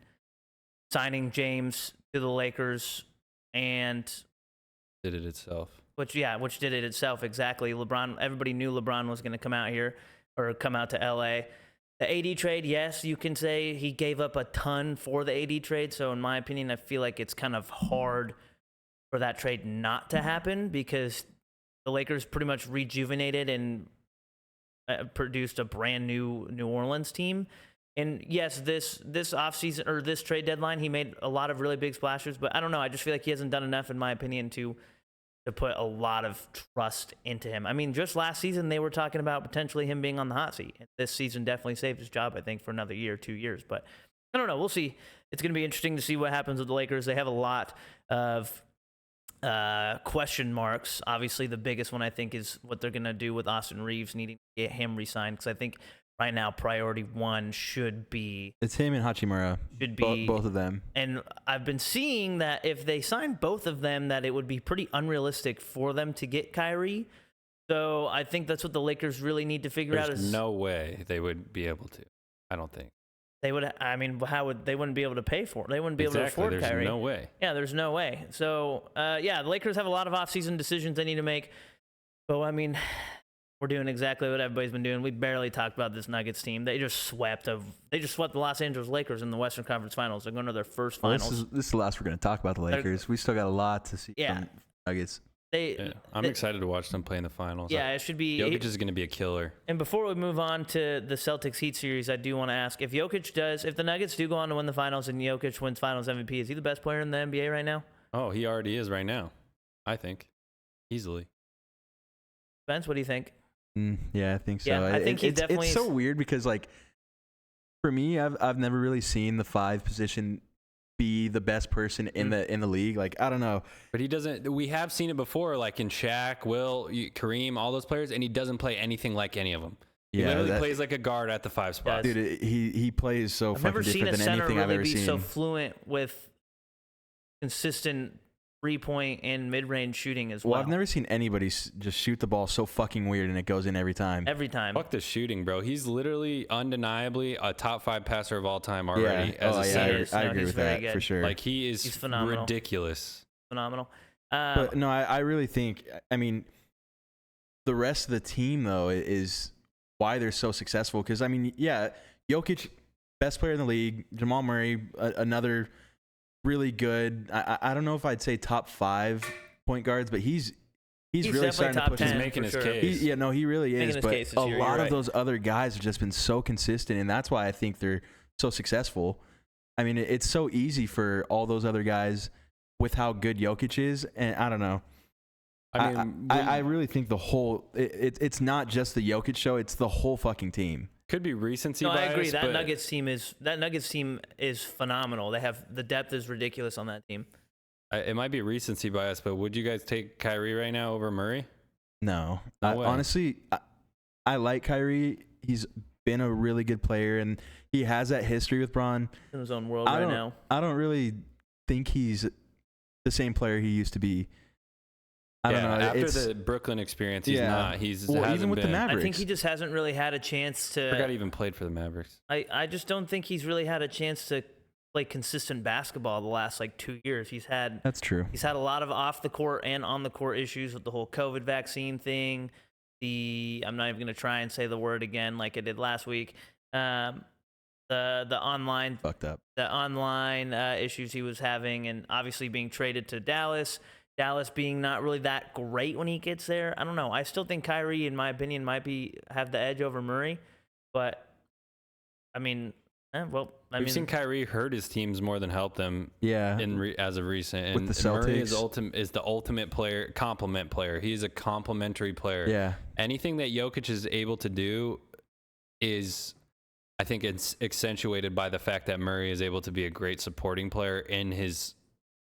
signing James to the Lakers and did it itself. which did it itself, exactly. LeBron, everybody knew LeBron was going to come out here or come out to LA. The AD trade, yes, you can say he gave up a ton for the AD trade. So in my opinion, I feel like it's kind of hard for that trade not to happen because the Lakers pretty much rejuvenated and produced a brand new New Orleans team. And yes, this offseason or this trade deadline, he made a lot of really big splashes, but I don't know. I just feel like he hasn't done enough, in my opinion, to put a lot of trust into him. I mean, just last season, they were talking about potentially him being on the hot seat. This season definitely saved his job, I think, for another year, 2 years. But I don't know. We'll see. It's going to be interesting to see what happens with the Lakers. They have a lot of question marks. Obviously, the biggest one, I think, is what they're going to do with Austin Reeves, needing to get him re-signed, because I think right now, priority one should be... It's him and Hachimura. Should be... Both of them. And I've been seeing that if they sign both of them, that it would be pretty unrealistic for them to get Kyrie. So I think that's what the Lakers really need to figure out. There's no way they would be able to. I don't think. They would... I mean, they wouldn't be able to pay for it. They wouldn't be able to afford there's Kyrie. No way. Yeah, there's no way. So, the Lakers have a lot of offseason decisions they need to make. But, I mean... We're doing exactly what everybody's been doing. We barely talked about this Nuggets team. They just swept the Los Angeles Lakers in the Western Conference Finals. They're going to their first finals. This is the last we're going to talk about the Lakers. We still got a lot to see from Nuggets. I'm excited to watch them play in the finals. Yeah, it should be. Jokic is going to be a killer. And before we move on to the Celtics Heat series, I do want to ask if the Nuggets do go on to win the finals and Jokic wins Finals MVP, is he the best player in the NBA right now? Oh, he already is right now. I think easily. Spence, what do you think? Yeah, I think so. Yeah, I think he definitely. It's so weird because, like, for me, I've never really seen the 5 position be the best person in the league. Like, I don't know. But he doesn't. We have seen it before, like in Shaq, Will, Kareem, all those players, and he doesn't play anything like any of them. He literally plays like a guard at the 5 spot. Dude, he plays so fucking different than anything I've ever seen. I've never seen a center really be so fluent with consistent 3-point and mid-range shooting as well. Well, I've never seen anybody just shoot the ball so fucking weird and it goes in every time. Every time. Fuck the shooting, bro. He's literally undeniably a top 5 passer of all time already as a center. I agree with that for sure. Like, he's phenomenal. Ridiculous. Phenomenal. But no, I really think, I mean, the rest of the team, though, is why they're so successful. Because, I mean, yeah, Jokic, best player in the league. Jamal Murray, another really good. I don't know if I'd say top 5 point guards, but he's he's really definitely starting to top push 10 He's his making for his sure. case. he really Making is. his But case this a year, lot you're of right. those other guys have just been so consistent, and that's why I think they're so successful. I mean, it's so easy for all those other guys with how good Jokic is, and I don't know. I really think the whole it's not just the Jokic show; it's the whole fucking team. could be recency No, I bias. agree. That but Nuggets team is phenomenal. They have the depth is ridiculous on that team. it might be recency bias, but would you guys take Kyrie right now over Murray? No, No way. honestly, I like Kyrie. He's been a really good player, and he has that history with Bron. In his own world right now. I don't really think he's the same player he used to be. I don't know. After the Brooklyn experience, he's not. He's hasn't even with been. the Mavericks. I think he just hasn't really had a chance to. I forgot he even played for the Mavericks. I just don't think he's really had a chance to play consistent basketball the last 2 years. That's true. He's had a lot of off the court and on the court issues with the whole COVID vaccine thing. I'm not even going to try and say the word again like I did last week. The online Fucked up. the online issues he was having, and obviously being traded to Dallas. Dallas being not really that great when he gets there. I don't know. I still think Kyrie, in my opinion, might have the edge over Murray, but I mean, We've seen Kyrie hurt his teams more than help them. Yeah. As of recent, and With the Celtics. Murray is the ultimate player, complement player. He's a complementary player. Yeah. Anything that Jokic is able to do is, I think, it's accentuated by the fact that Murray is able to be a great supporting player in his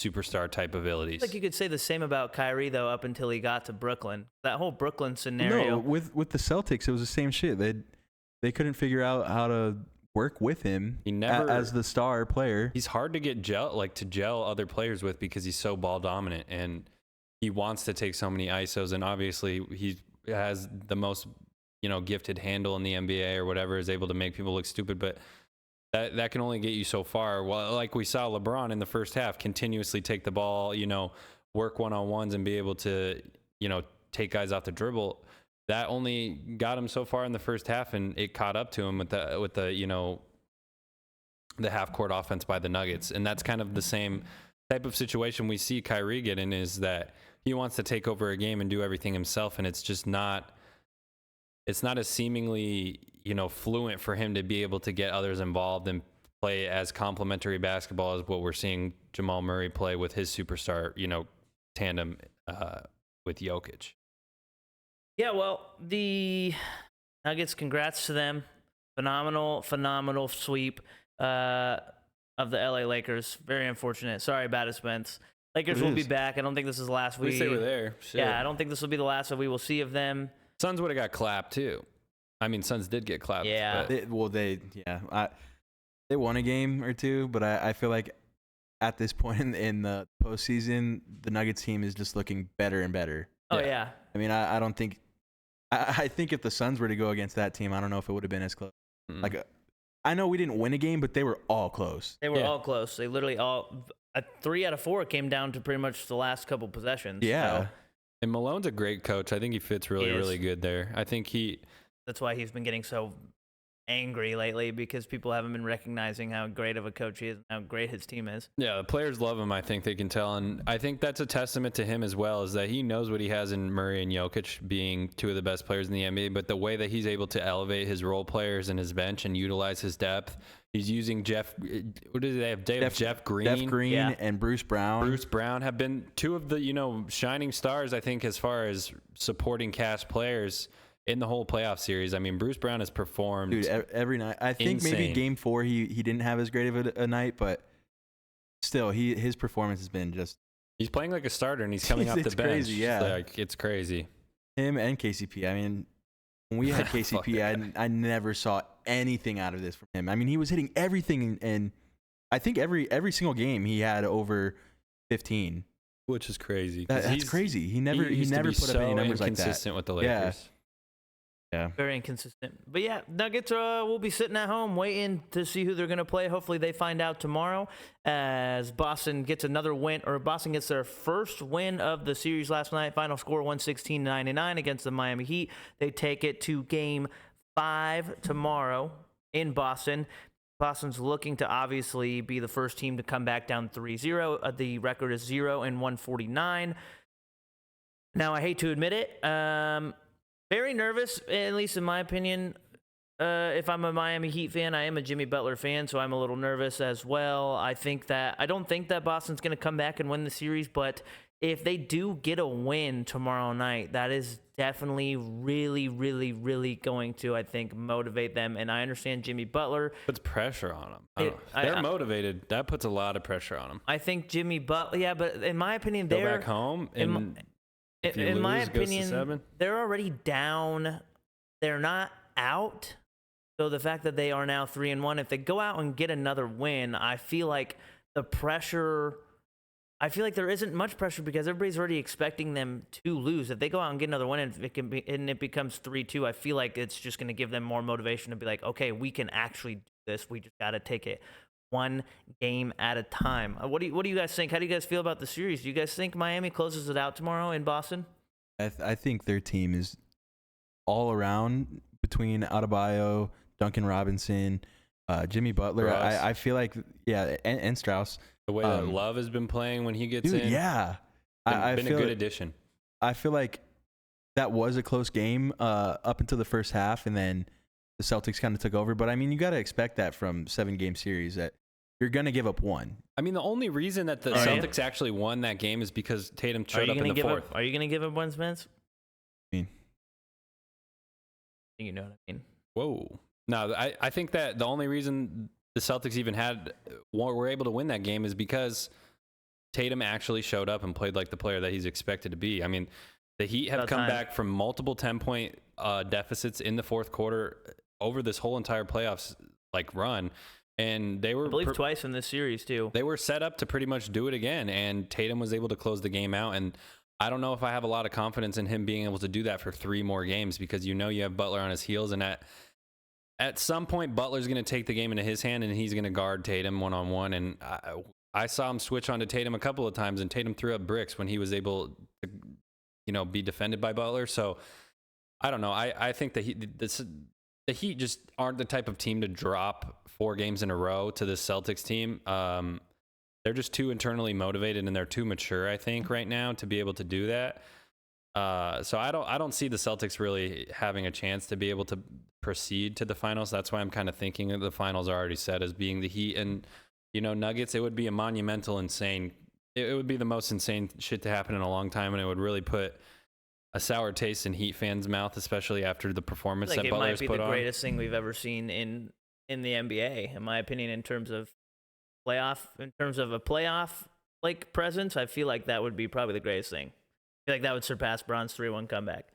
superstar type abilities. Like you could say the same about Kyrie though, up until he got to Brooklyn. That whole Brooklyn scenario. No, with the Celtics, it was the same shit. They couldn't figure out how to work with him. He never as the star player. He's hard to get gel other players with because he's so ball dominant and he wants to take so many ISOs, and obviously he has the most gifted handle in the NBA or whatever, is able to make people look stupid, but that can only get you so far. Well, like we saw LeBron in the first half continuously take the ball, work one-on-ones and be able to, take guys off the dribble. That only got him so far in the first half, and it caught up to him with the half-court offense by the Nuggets. And that's kind of the same type of situation we see Kyrie get in, is that he wants to take over a game and do everything himself, and it's just not as seemingly fluent for him to be able to get others involved and play as complementary basketball as what we're seeing Jamal Murray play with his superstar, tandem with Jokic. Yeah, well, the Nuggets, congrats to them. Phenomenal sweep of the LA Lakers. Very unfortunate. Sorry about it, Spence. Lakers will be back. I don't think this is the last At least they were there. Shit. Yeah, I don't think this will be the last that we will see of them. Suns would have got clapped too. I mean, Suns did get clapped. Yeah. But They won a game or two, but I feel like at this point in the postseason, the Nuggets team is just looking better and better. Oh, yeah. I mean, I don't think I think if the Suns were to go against that team, I don't know if it would have been as close. Mm. I know we didn't win a game, but they were all close. They were all close. They literally all 3 out of 4 came down to pretty much the last couple possessions. Yeah. So And Malone's a great coach. I think he fits really good there. I think that's why he's been getting so angry lately, because people haven't been recognizing how great of a coach he is and how great his team is. Yeah, the players love him. I think they can tell. And I think that's a testament to him as well, is that he knows what he has in Murray and Jokic being two of the best players in the NBA, but the way that he's able to elevate his role players and his bench and utilize his depth. He's using Jeff Green. Jeff Green and Bruce Brown. Bruce Brown have been two of the, shining stars, I think, as far as supporting cast players in the whole playoff series. I mean, Bruce Brown has performed. Dude, every night. I think maybe game 4 he didn't have as great of a night, but still his performance has been just. He's playing like a starter and he's coming off the bench. It's crazy, yeah. It's crazy. Him and KCP. I mean, when we had KCP, I never saw anything out of this from him. I mean, he was hitting everything, and I think every single game he had over 15, which is crazy. That's crazy. He never put up any numbers like that. Inconsistent with the Lakers. Yeah. Very inconsistent. But yeah, Nuggets will be sitting at home waiting to see who they're going to play. Hopefully they find out tomorrow, as Boston gets another win, or Boston gets their first win of the series last night. Final score 116-99 against the Miami Heat. They take it to game 5 tomorrow in Boston. Boston's looking to obviously be the first team to come back down 3-0. The record is 0-149. Now, I hate to admit it, very nervous, at least in my opinion. If I'm a Miami Heat fan, I am a Jimmy Butler fan, so I'm a little nervous as well. I don't think that Boston's going to come back and win the series, but if they do get a win tomorrow night, that is definitely really, really, really going to, I think, motivate them. And I understand Jimmy Butler puts pressure on them. They're motivated. That puts a lot of pressure on them. I think Jimmy Butler, yeah, but in my opinion, go back home and in my opinion, they're already down. They're not out. So the fact that they are now 3-1, if they go out and get another win, I feel like there isn't much pressure because everybody's already expecting them to lose. If they go out and get another win and it becomes 3-2, I feel like it's just going to give them more motivation to be like, okay, we can actually do this. We just got to take it one game at a time. What do you guys think? How do you guys feel about the series? Do you guys think Miami closes it out tomorrow in Boston? I think their team is all around between Adebayo, Duncan Robinson, Jimmy Butler. I feel like, yeah, and Strauss. The way that Love has been playing when he gets in. Yeah. Been a good addition. I feel like that was a close game up until the first half, and then the Celtics kind of took over. But, I mean, you got to expect that from 7-game series that you're going to give up one. I mean, the only reason that the Celtics actually won that game is because Tatum showed up in the fourth. Are you going to give up one, Spence? I mean, you know what I mean. Whoa. No, I think that the only reason the Celtics even were able to win that game is because Tatum actually showed up and played like the player that he's expected to be. I mean, the Heat have come back from multiple 10-point deficits in the fourth quarter over this whole entire playoffs run, and they were, I believe, twice in this series too. They were set up to pretty much do it again, and Tatum was able to close the game out. And I don't know if I have a lot of confidence in him being able to do that for 3 more games, because you have Butler on his heels, and at some point, Butler's going to take the game into his hand, and he's going to guard Tatum one-on-one. And I saw him switch on to Tatum a couple of times, and Tatum threw up bricks when he was able to, be defended by Butler. So I don't know. I think the Heat just aren't the type of team to drop 4 games in a row to the Celtics team. They're just too internally motivated, and they're too mature, I think, right now to be able to do that. So I don't see the Celtics really having a chance to be able to proceed to the finals. That's why I'm kind of thinking that the finals are already set as being the Heat and Nuggets. It would be a monumental, insane. It would be the most insane shit to happen in a long time, and it would really put a sour taste in Heat fans' mouth, especially after the performance that Butler has put on. It might be the greatest thing we've ever seen in the NBA, in my opinion, in terms of a playoff presence. I feel like that would be probably the greatest thing. I feel like that would surpass Bron's 3-1 comeback.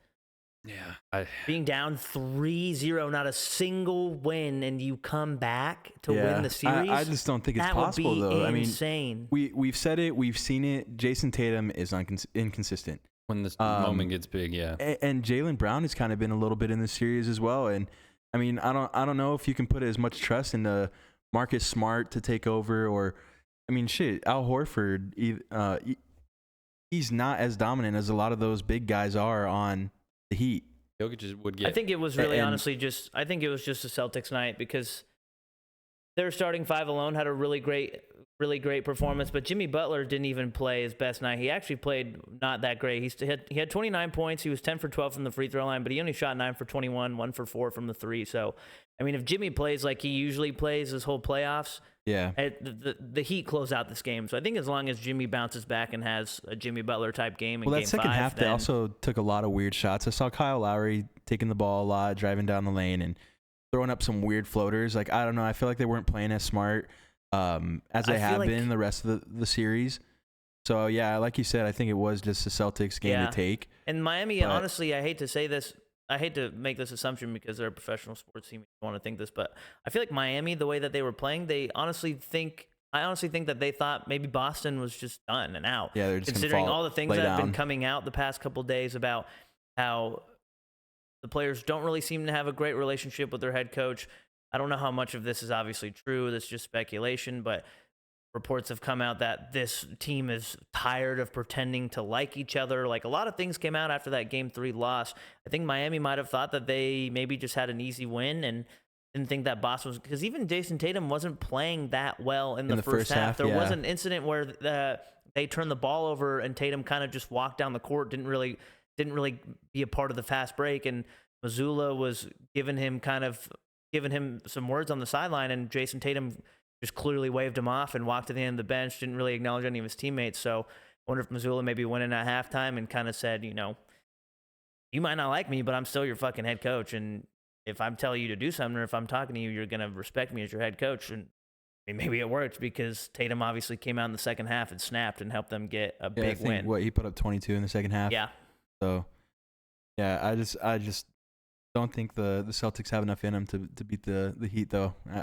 Yeah. Being down 3-0, not a single win, and you come back to win the series. I just don't think it's possible, though. That would be insane. I mean, we've said it. We've seen it. Jason Tatum is inconsistent. When this moment gets big, yeah. And Jaylen Brown has kind of been a little bit in the series as well. And, I mean, I don't know if you can put as much trust into Marcus Smart to take over, or, I mean, shit, Al Horford, he's not as dominant as a lot of those big guys are on the Heat. Jokic would get. I think it was really honestly just a Celtics night, because their starting 5 alone had a really great performance, but Jimmy Butler didn't even play his best night. He actually played not that great. He had 29 points. He was 10 for 12 from the free throw line, but he only shot 9 for 21, 1 for 4 from the 3. So, I mean, if Jimmy plays like he usually plays his whole playoffs, the Heat close out this game. So I think as long as Jimmy bounces back and has a Jimmy Butler type game in game 5. Well, that second half, they also took a lot of weird shots. I saw Kyle Lowry taking the ball a lot, driving down the lane, and throwing up some weird floaters. I don't know. I feel like they weren't playing as smart as they have been the rest of the series. So, yeah, like you said, I think it was just a Celtics game to take. And Miami, honestly, I hate to say this. I hate to make this assumption because they're a professional sports team. I want to think this, but I feel like Miami, the way that they were playing, I honestly think that they thought maybe Boston was just done and out. Yeah, they're just considering all the things that have been coming out the past couple of days about how the players don't really seem to have a great relationship with their head coach. I don't know how much of this is obviously true. That's just speculation, but reports have come out that this team is tired of pretending to like each other. Like, a lot of things came out after that Game 3 loss. I think Miami might have thought that they maybe just had an easy win and didn't think that Boston was, because even Jason Tatum wasn't playing that well in the first half. There was an incident where they turned the ball over and Tatum kind of just walked down the court, didn't really be a part of the fast break, and Mazzulla was giving him some words on the sideline, and Jason Tatum just clearly waved him off and walked to the end of the bench, didn't really acknowledge any of his teammates. So I wonder if Mazzulla maybe went in at halftime and kind of said, you might not like me, but I'm still your fucking head coach, and if I'm telling you to do something or if I'm talking to you, you're going to respect me as your head coach. And maybe it worked because Tatum obviously came out in the second half and snapped and helped them get a big win. He put up 22 in the second half. Yeah. So, yeah, I just don't think the Celtics have enough in them to beat the Heat, though. Being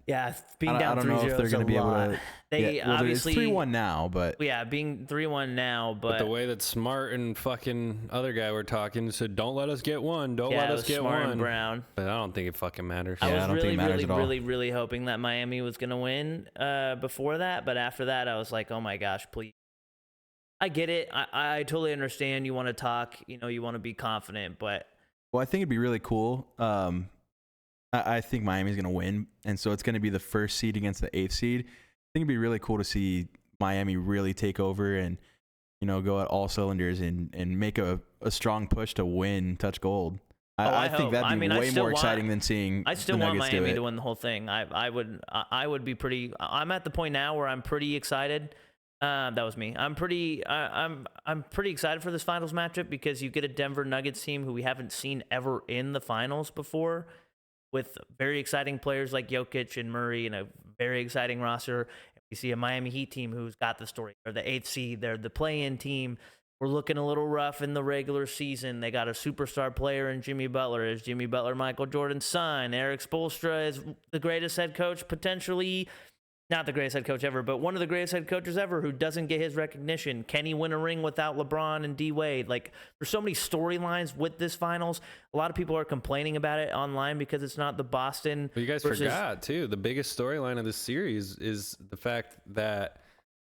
down 3-0 I don't know if they're going to be able to. They obviously it's 3-1 now, but being 3-1 now, but the way that Smart and fucking other guy were talking said, "Don't let us get one. Don't let us get Smart one." And Brown. But I don't think it fucking matters. I was don't think it matters at all. really hoping that Miami was going to win before that, but after that, I was like, oh my gosh, please. I get it. I totally understand. You want to talk. You want to be confident, but. Well, I think it'd be really cool. I think Miami's going to win, and so it's going to be the first seed against the 8th seed. I think it'd be really cool to see Miami really take over and, go at all cylinders and make a strong push to win Touch Gold. I think that'd be way more exciting than seeing I still the want Nuggets Miami to win the whole thing. I would be pretty. I'm at the point now where I'm pretty excited. That was me. I'm pretty excited for this finals matchup because you get a Denver Nuggets team who we haven't seen ever in the finals before, with very exciting players like Jokic and Murray and a very exciting roster. We see a Miami Heat team who's got the story. They're the 8th seed. They're the play-in team. We're looking a little rough in the regular season. They got a superstar player in Jimmy Butler. Is Jimmy Butler Michael Jordan's son? Eric Spoelstra is the greatest head coach, potentially. Not the greatest head coach ever, but one of the greatest head coaches ever who doesn't get his recognition. Can he win a ring without LeBron and D-Wade? Like, there's so many storylines with this finals. A lot of people are complaining about it online because it's not the Boston. But you guys forgot, too. The biggest storyline of this series is the fact that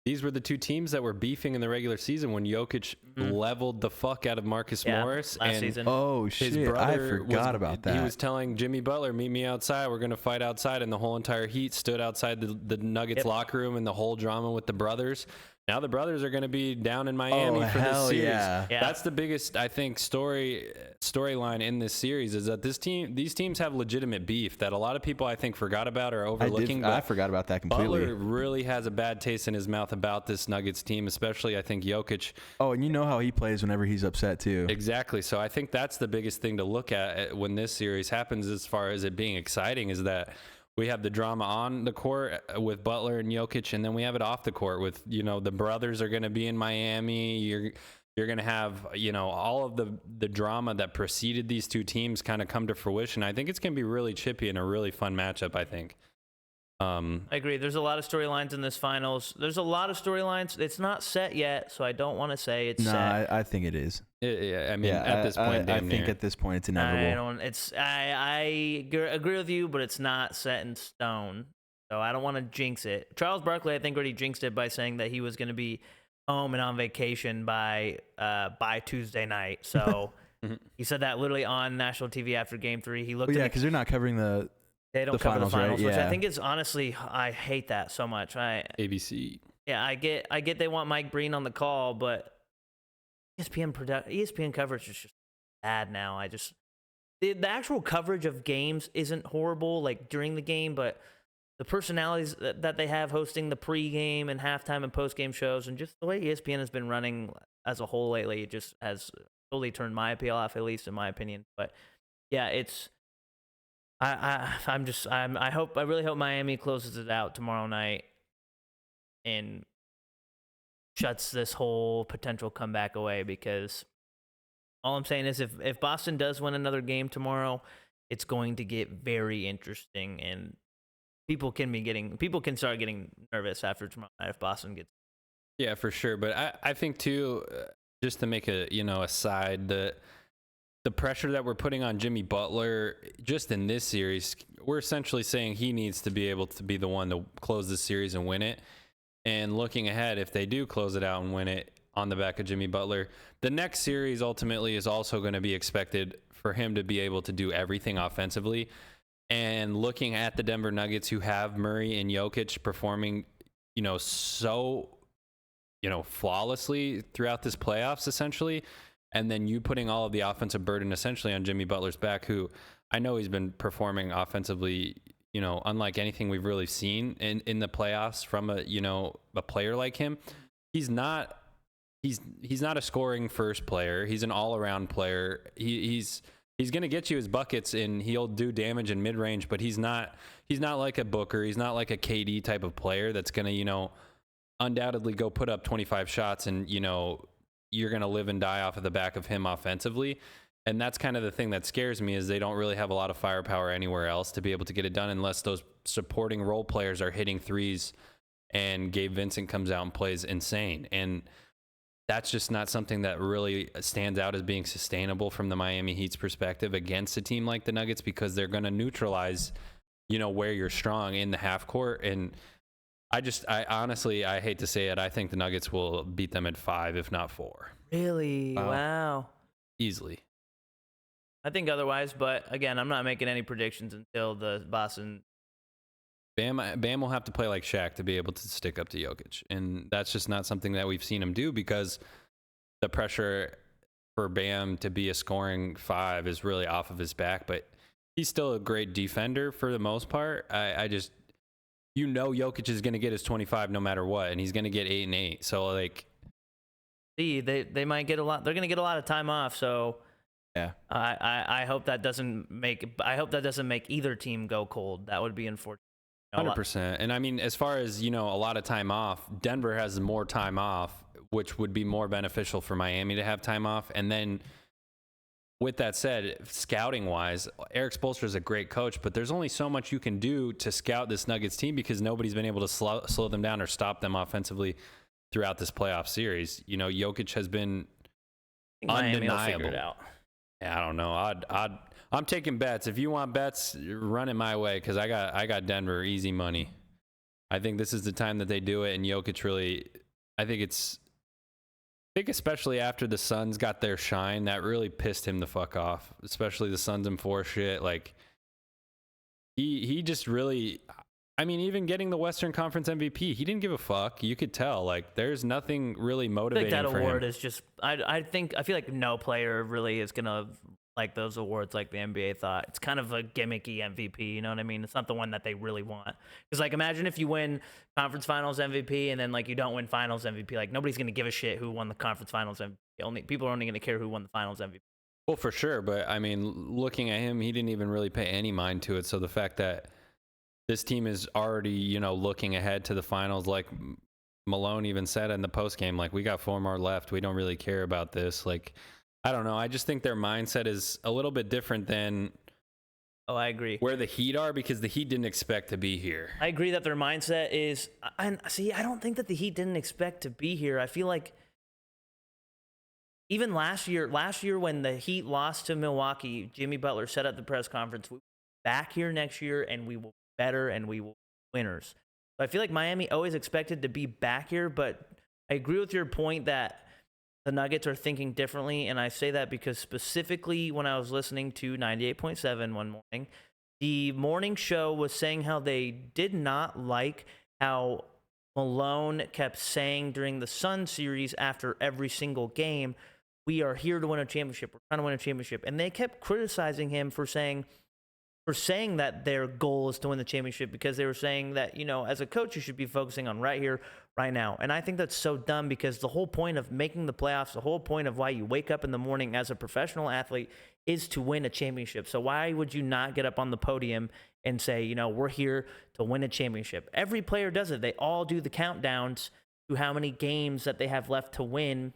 these were the two teams that were beefing in the regular season when Jokic leveled the fuck out of Marcus Morris last season. Oh, shit. I forgot about that. He was telling Jimmy Butler, meet me outside. We're going to fight outside. And the whole entire Heat stood outside the Nuggets locker room and the whole drama with the brothers. Now the brothers are going to be down in Miami for this series. Yeah. That's the biggest, I think, storyline in this series is that these teams have legitimate beef that a lot of people, I think, forgot about or overlooking. I forgot about that completely. Butler really has a bad taste in his mouth about this Nuggets team, especially, I think, Jokic. Oh, and you know how he plays whenever he's upset, too. Exactly. So I think that's the biggest thing to look at when this series happens as far as it being exciting is that we have the drama on the court with Butler and Jokic, and then we have it off the court with, the brothers are going to be in Miami. You're going to have, all of the drama that preceded these two teams kind of come to fruition. I think it's going to be really chippy and a really fun matchup, I think. I agree. There's a lot of storylines in this finals. There's a lot of storylines. It's not set yet, so I don't want to say it's set. No, I think it is. At this point, I think at this point it's inevitable. I agree with you, but it's not set in stone. So I don't want to jinx it. Charles Barkley, I think, already jinxed it by saying that he was going to be home and on vacation by Tuesday night. So he said that literally on national TV after Game 3. He looked. Because they're not covering They don't cover the finals, right? which I think is honestly, I hate that so much. ABC. Yeah, I get they want Mike Breen on the call, but ESPN coverage is just bad now. The actual coverage of games isn't horrible, like during the game, but the personalities that they have hosting the pregame and halftime and postgame shows, and just the way ESPN has been running as a whole lately, it just has totally turned my appeal off, at least in my opinion. But yeah, it's. I really hope Miami closes it out tomorrow night and shuts this whole potential comeback away, because all I'm saying is if Boston does win another game tomorrow, it's going to get very interesting, and people can start getting nervous after tomorrow night if Boston gets. Yeah, for sure. But I think too, just to make a side, the pressure that we're putting on Jimmy Butler just in this series, we're essentially saying he needs to be able to be the one to close the series and win it. And looking ahead, if they do close it out and win it on the back of Jimmy Butler, the next series ultimately is also going to be expected for him to be able to do everything offensively. And looking at the Denver Nuggets, who have Murray and Jokic performing, so flawlessly throughout this playoffs, essentially. And then you putting all of the offensive burden essentially on Jimmy Butler's back, who I know he's been performing offensively, unlike anything we've really seen in the playoffs from a player like him. He's not a scoring first player. He's an all-around player. He's going to get you his buckets and he'll do damage in mid-range, but he's not like a Booker. He's not like a KD type of player that's going to, undoubtedly go put up 25 shots and, you're going to live and die off of the back of him offensively. And that's kind of the thing that scares me, is they don't really have a lot of firepower anywhere else to be able to get it done unless those supporting role players are hitting threes and Gabe Vincent comes out and plays insane. And that's just not something that really stands out as being sustainable from the Miami Heat's perspective against a team like the Nuggets, because they're going to neutralize, where you're strong in the half court. And I honestly, I hate to say it, I think the Nuggets will beat them at 5, if not 4. Really? Wow. Easily. I think otherwise, but again, I'm not making any predictions until the Boston. Bam will have to play like Shaq to be able to stick up to Jokic. And that's just not something that we've seen him do, because the pressure for Bam to be a scoring 5 is really off of his back. But he's still a great defender for the most part. Jokic is going to get his 25 no matter what, and he's going to get 8 and 8. So they might get a lot. They're going to get a lot of time off. So yeah, I hope that doesn't make either team go cold. That would be unfortunate. 100%. And I mean, as far as a lot of time off, Denver has more time off, which would be more beneficial for Miami to have time off. And then, with that said, scouting-wise, Eric Spoelstra is a great coach, but there's only so much you can do to scout this Nuggets team, because nobody's been able to slow them down or stop them offensively throughout this playoff series. Jokic has been undeniable. Miami will figure it out. Yeah, I don't know. I'm taking bets. If you want bets, run it my way, because I got Denver easy money. I think this is the time that they do it, and Jokic really, I think especially after the Suns got their shine, that really pissed him the fuck off, especially the Suns and 4 shit. Like, he just really, I mean, even getting the Western Conference MVP, he didn't give a fuck. You could tell, like, there's nothing really motivating for him. I think that award is just, I feel like no player really is going to like those awards like the NBA thought. It's kind of a gimmicky MVP, you know what I mean? It's not the one that they really want. Because, like, imagine if you win conference finals MVP and then, like, you don't win finals MVP. Like, nobody's going to give a shit who won the conference finals MVP. People are only going to care who won the finals MVP. Well, for sure. But, I mean, looking at him, he didn't even really pay any mind to it. So the fact that this team is already, looking ahead to the finals, like Malone even said in the postgame, like, we got 4 more left. We don't really care about this. Like, I don't know. I just think their mindset is a little bit different than I agree. Where the Heat are, because the Heat didn't expect to be here. I agree that their mindset is, and see, I don't think that the Heat didn't expect to be here. I feel like even last year when the Heat lost to Milwaukee, Jimmy Butler said at the press conference, "We'll be back here next year and we will be better and we will be winners." So I feel like Miami always expected to be back here, but I agree with your point that the Nuggets are thinking differently, and I say that because specifically when I was listening to 98.7 one morning, the morning show was saying how they did not like how Malone kept saying during the Sun series after every single game, "We are here to win a championship. We're trying to win a championship." And they kept criticizing him for saying that their goal is to win the championship, because they were saying that, as a coach, you should be focusing on right here, right now. And I think that's so dumb, because the whole point of making the playoffs, the whole point of why you wake up in the morning as a professional athlete is to win a championship. So why would you not get up on the podium and say, we're here to win a championship? Every player does it. They all do the countdowns to how many games that they have left to win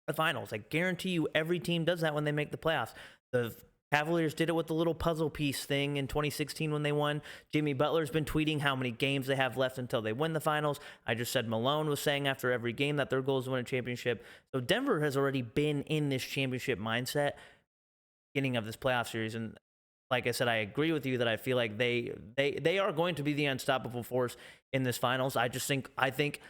the finals. I guarantee you every team does that when they make the playoffs. The Cavaliers did it with the little puzzle piece thing in 2016 when they won. Jimmy Butler's been tweeting how many games they have left until they win the finals. I just said Malone was saying after every game that their goal is to win a championship. So Denver has already been in this championship mindset beginning of this playoff series. And like I said, I agree with you that I feel like they are going to be the unstoppable force in this finals. I think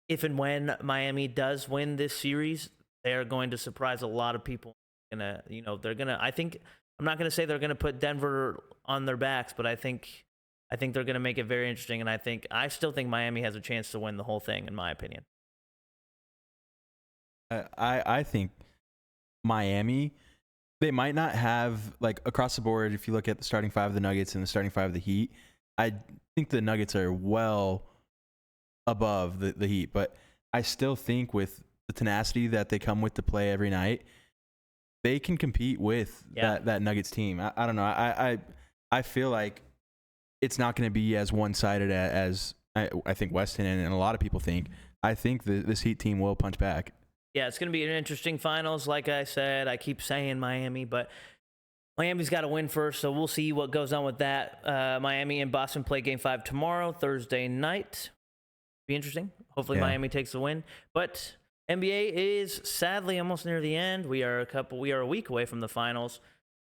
if and when Miami does win this series, they are going to surprise a lot of people. I'm not going to say they're going to put Denver on their backs, but I think they're going to make it very interesting. And I still think Miami has a chance to win the whole thing, in my opinion. I think Miami, they might not have, like, across the board, if you look at the starting five of the Nuggets and the starting five of the Heat, I think the Nuggets are well above the Heat. But I still think with the tenacity that they come with to play every night, they can compete with that Nuggets team. I don't know. I feel like it's not going to be as one-sided as I think Weston and a lot of people think. I think this Heat team will punch back. Yeah, it's going to be an interesting finals. Like I said, I keep saying Miami, but Miami's got to win first, so we'll see what goes on with that. Miami and Boston play Game 5 tomorrow, Thursday night. Be interesting. Hopefully Miami takes the win. But NBA is sadly almost near the end. We are a week away from the finals.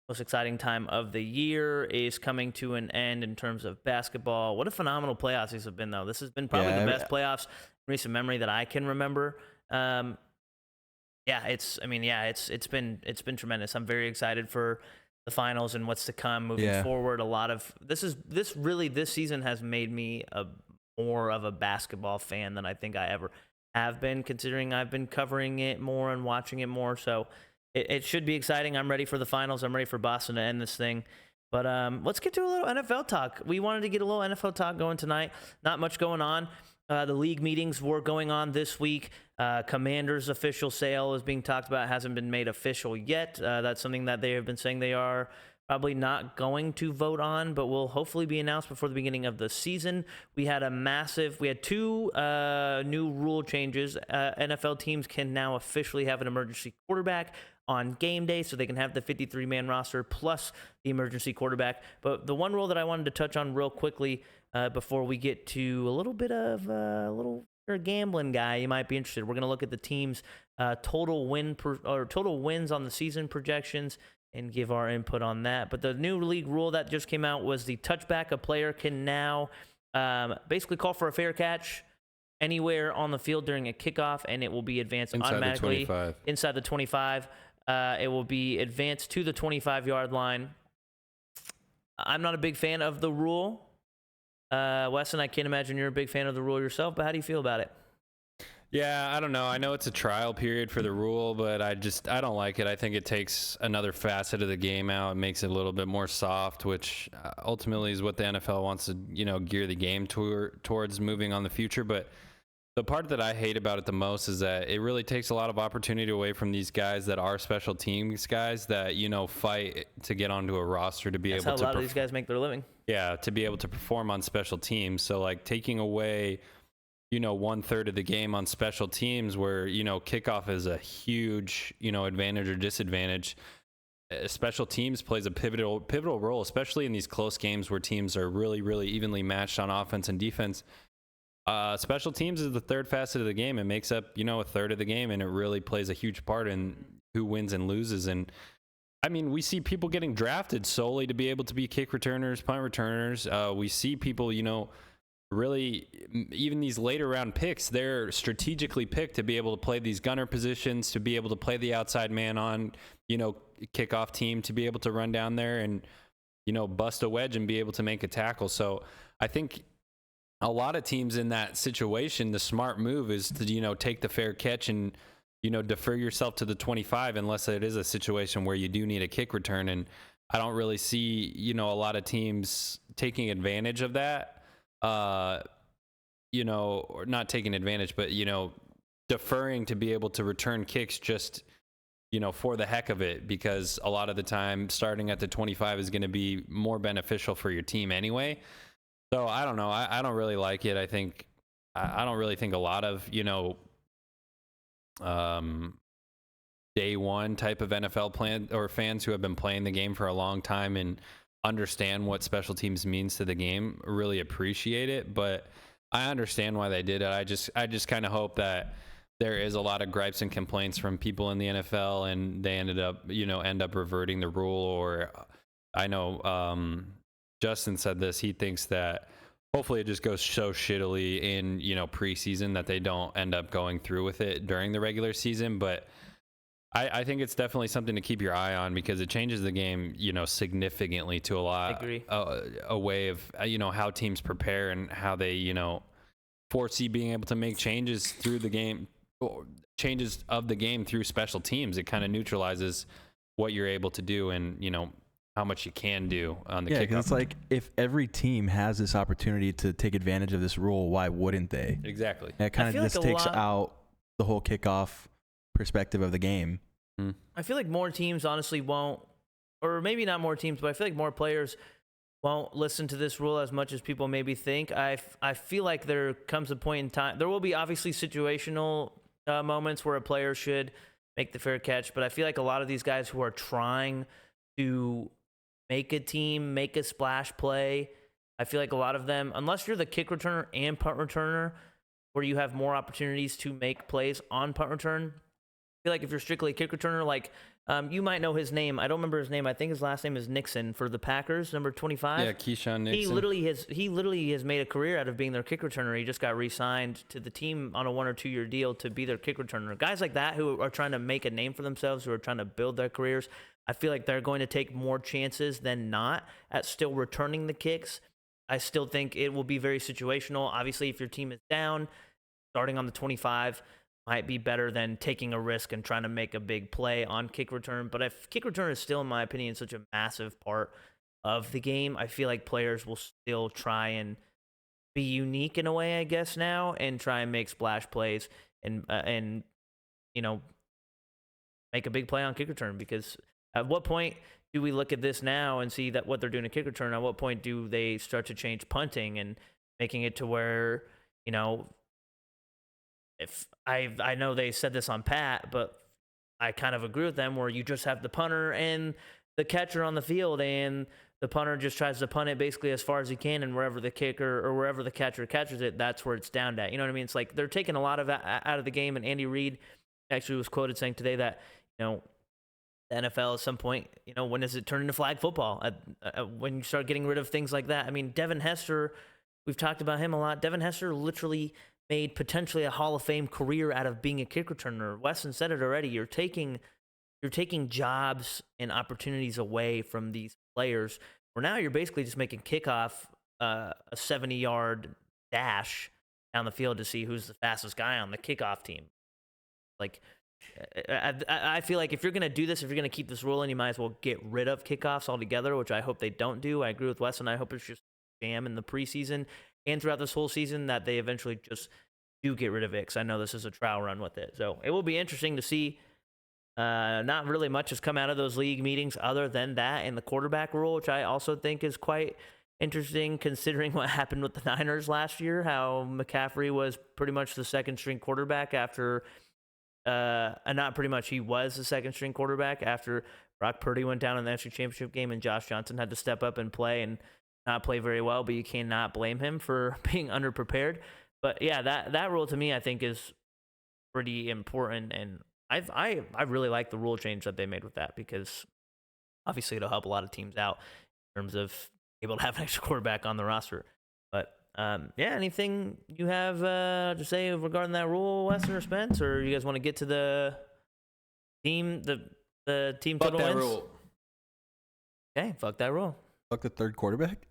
Most exciting time of the year is coming to an end in terms of basketball. What a phenomenal playoffs these have been, though. This has been probably the best playoffs in recent memory that I can remember. It's been tremendous. I'm very excited for the finals and what's to come moving forward. This season has made me more of a basketball fan than I think I ever have been, considering I've been covering it more and watching it more. So it should be exciting. I'm ready for the finals. I'm ready for Boston to end this thing. But let's get to a little NFL talk. We wanted to get a little NFL talk going tonight. Not much going on. The league meetings were going on this week. Commanders' official sale is being talked about. It hasn't been made official yet. That's something that they have been saying they are probably not going to vote on, but will hopefully be announced before the beginning of the season. We had two new rule changes. NFL teams can now officially have an emergency quarterback on game day, so they can have the 53-man roster plus the emergency quarterback. But the one rule that I wanted to touch on real quickly before we get to a little bit of you're a gambling guy, you might be interested. We're going to look at the team's total wins on the season projections and give our input on that. But the new league rule that just came out was the touchback. A player can now basically call for a fair catch anywhere on the field during a kickoff, and it will be advanced automatically inside the 25. It will be advanced to the 25-yard line. I'm not a big fan of the rule. Weston, I can't imagine you're a big fan of the rule yourself, but how do you feel about it? Yeah, I don't know. I know it's a trial period for the rule, but I don't like it. I think it takes another facet of the game out. It makes it a little bit more soft, which ultimately is what the NFL wants to, gear the game towards moving on the future. But the part that I hate about it the most is that it really takes a lot of opportunity away from these guys that are special teams guys that, fight to get onto a roster to be able to. That's how a lot of these guys make their living. Yeah, to be able to perform on special teams. So, like, taking away, 1/3 of the game on special teams where, kickoff is a huge, advantage or disadvantage. Special teams plays a pivotal role, especially in these close games where teams are really, really evenly matched on offense and defense. Special teams is the third facet of the game. It makes up, a third of the game, and it really plays a huge part in who wins and loses. And I mean, we see people getting drafted solely to be able to be kick returners, punt returners. We see people, really, even these later round picks, they're strategically picked to be able to play these gunner positions, to be able to play the outside man on, kickoff team, to be able to run down there and, bust a wedge and be able to make a tackle. So I think a lot of teams in that situation, the smart move is to, take the fair catch and, defer yourself to the 25 unless it is a situation where you do need a kick return. And I don't really see, a lot of teams taking advantage of that, or not taking advantage, but, deferring to be able to return kicks just, for the heck of it, because a lot of the time starting at the 25 is going to be more beneficial for your team anyway. So I don't know. I don't really like it. I don't really think a lot of, day one type of NFL plan or fans who have been playing the game for a long time and understand what special teams means to the game really appreciate it. But I understand why they did it. I just kind of hope that there is a lot of gripes and complaints from people in the NFL and they end up reverting the rule. Or I know, Justin said this. He thinks that hopefully it just goes so shittily in, preseason that they don't end up going through with it during the regular season. But I think it's definitely something to keep your eye on because it changes the game, significantly to a lot. A way of, how teams prepare and how they, foresee being able to make changes through the game changes of the game through special teams. It kind of neutralizes what you're able to do and, how much you can do on the kickoff. Yeah, because it's like if every team has this opportunity to take advantage of this rule, why wouldn't they? Exactly. And it kind of just takes out the whole kickoff perspective of the game. I feel like more teams honestly won't, or maybe not more teams, but I feel like more players won't listen to this rule as much as people maybe think. I feel like there comes a point in time, there will be obviously situational moments where a player should make the fair catch, but I feel like a lot of these guys who are trying to make a team, make a splash play, I feel like a lot of them, unless you're the kick returner and punt returner, where you have more opportunities to make plays on punt return, I feel like if you're strictly a kick returner, like you might know his name. I don't remember his name. I think his last name is Nixon for the Packers, number 25. Yeah, Keyshawn Nixon. He literally has made a career out of being their kick returner. He just got re-signed to the team on a 1 or 2 year deal to be their kick returner. Guys like that who are trying to make a name for themselves, who are trying to build their careers, I feel like they're going to take more chances than not at still returning the kicks. I still think it will be very situational. Obviously, if your team is down, starting on the 25 might be better than taking a risk and trying to make a big play on kick return. But if kick return is still, in my opinion, such a massive part of the game, I feel like players will still try and be unique in a way, I guess, now, and try and make splash plays and make a big play on kick return. Because at what point do we look at this now and see that what they're doing at kick return? At what point do they start to change punting and making it to where, if I know they said this on Pat, but I kind of agree with them, where you just have the punter and the catcher on the field, and the punter just tries to punt it basically as far as he can, and wherever the kicker or wherever the catcher catches it, that's where it's downed at. You know what I mean? It's like they're taking a lot of out of the game, and Andy Reid actually was quoted saying today that, the NFL at some point, when does it turn into flag football? When you start getting rid of things like that. I mean, Devin Hester, we've talked about him a lot. Devin Hester literally made potentially a Hall of Fame career out of being a kick returner. Weston said it already. You're taking jobs and opportunities away from these players, where now you're basically just making kickoff a 70-yard dash down the field to see who's the fastest guy on the kickoff team. Like, I feel like if you're going to do this, if you're going to keep this rule in, you might as well get rid of kickoffs altogether, which I hope they don't do. I agree with Weston. I hope it's just jam in the preseason and throughout this whole season that they eventually just do get rid of it, because I know this is a trial run with it. So it will be interesting to see. Not really much has come out of those league meetings other than that and the quarterback rule, which I also think is quite interesting considering what happened with the Niners last year, how McCaffrey was pretty much the second-string quarterback after not pretty much, he was the second-string quarterback after Brock Purdy went down in the NFC Championship game and Josh Johnson had to step up and play and not play very well, but you cannot blame him for being underprepared. But yeah, that rule to me, I think, is pretty important, and I really like the rule change that they made with that, because obviously it'll help a lot of teams out in terms of able to have an extra quarterback on the roster. But anything you have to say regarding that rule, Weston or Spence, or you guys want to get to the team, the team total wins? Fuck that rule. Okay, fuck that rule. Fuck the third quarterback?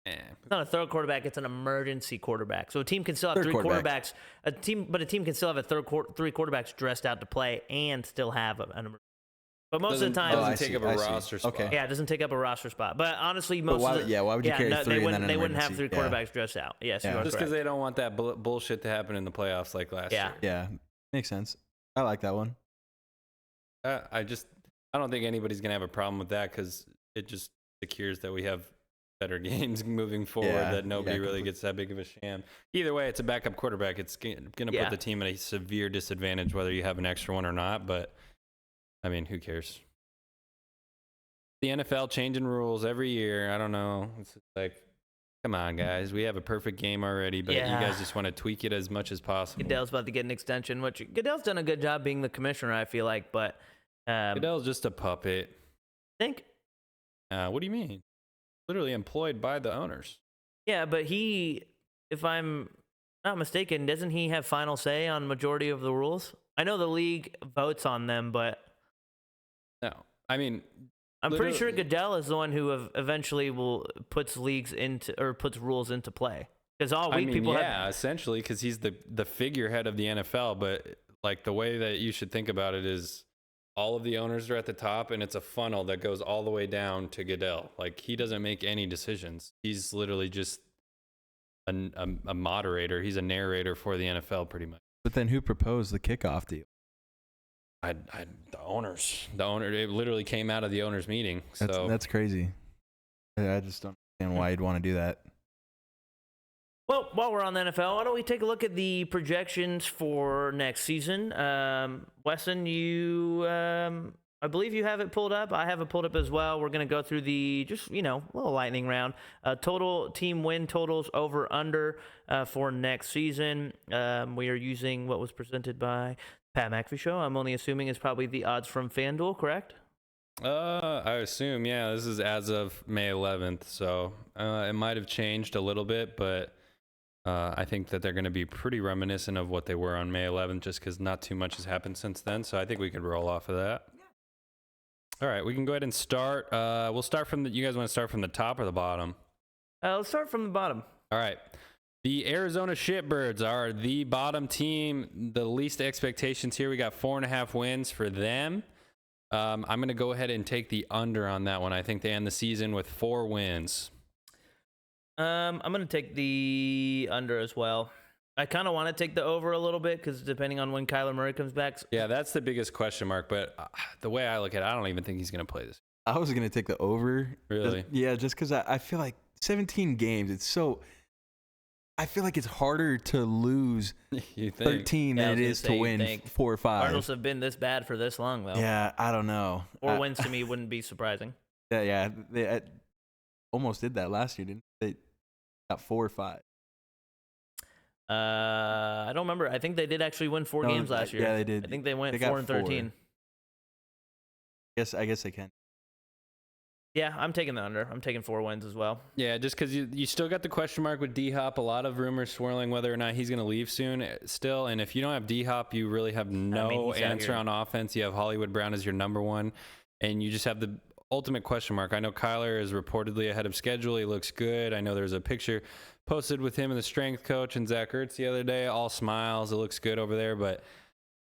It's not a third quarterback; it's an emergency quarterback. So a team can still have Third three quarterbacks. quarterbacks. A team can still have three quarterbacks dressed out to play and still have an emergency. But most of the time, doesn't take up a roster spot. Okay. Yeah, it doesn't take up a roster spot. But honestly, why would you carry three they and then an they wouldn't have emergency? three quarterbacks dressed out. Yes, Yeah. you are Just because correct. they don't want that bullshit to happen in the playoffs like last year. Yeah, makes sense. I like that one. I don't think anybody's going to have a problem with that, because it just secures that we have better games moving forward, that nobody really gets that big of a sham. Either way, it's a backup quarterback. It's going to put the team at a severe disadvantage whether you have an extra one or not, but I mean, who cares? The NFL changing rules every year. I don't know. It's like, come on, guys. We have a perfect game already, but you guys just want to tweak it as much as possible. Goodell's about to get an extension, which Goodell's done a good job being the commissioner, I feel like, but Goodell's just a puppet. think What do you mean? Literally employed by the owners. Yeah, but he, if I'm not mistaken, doesn't he have final say on majority of the rules? I know the league votes on them, but No. I mean, I'm pretty sure Goodell is the one who eventually puts rules into play. Because all week people have. Essentially, because he's the figurehead of the NFL. But like the way that you should think about it is, all of the owners are at the top, and it's a funnel that goes all the way down to Goodell. Like he doesn't make any decisions. He's literally just a moderator. He's a narrator for the NFL, pretty much. But then who proposed the kickoff deal? The owners. The owner. It literally came out of the owners' meeting. So That's crazy. I just don't understand why you'd want to do that. Well, while we're on the NFL, why don't we take a look at the projections for next season? Weston, I believe you have it pulled up. I have it pulled up as well. We're going to go through the little lightning round. Total team win totals over under for next season. We are using what was presented by Pat McAfee Show. I'm only assuming is probably the odds from FanDuel, correct? I assume, yeah. This is as of May 11th, so it might have changed a little bit, but I think that they're going to be pretty reminiscent of what they were on May 11th, just because not too much has happened since then. So I think we could roll off of that. All right, we can go ahead and start. We'll start from you guys want to start from the top or the bottom? Let's start from the bottom. All right. The Arizona Shitbirds are the bottom team. The least expectations here. We got 4.5 wins for them. I'm going to go ahead and take the under on that one. I think they end the season with 4 wins. I'm going to take the under as well. I kind of want to take the over a little bit because depending on when Kyler Murray comes back. Yeah, that's the biggest question mark. But the way I look at it, I don't even think he's going to play this. I was going to take the over. Really? Just because I feel like 17 games, I feel like it's harder to lose 13 than it is to win 4 or 5. Cardinals have been this bad for this long, though. Yeah, I don't know. 4 wins to me wouldn't be surprising. Yeah, they almost did that last year, didn't they? Got 4 or 5. I don't remember. I think they did actually win 4 games last year. Yeah, they did. I think they went 4-13. I guess they can. Yeah, I'm taking the under. I'm taking 4 wins as well. Yeah, just because you still got the question mark with D-Hop. A lot of rumors swirling whether or not he's going to leave soon still. And if you don't have D-Hop, you really have no answer on offense. You have Hollywood Brown as your number one. And you just have the ultimate question mark. I know Kyler is reportedly ahead of schedule. He looks good. I know there's a picture posted with him and the strength coach and Zach Ertz the other day. All smiles. It looks good over there. But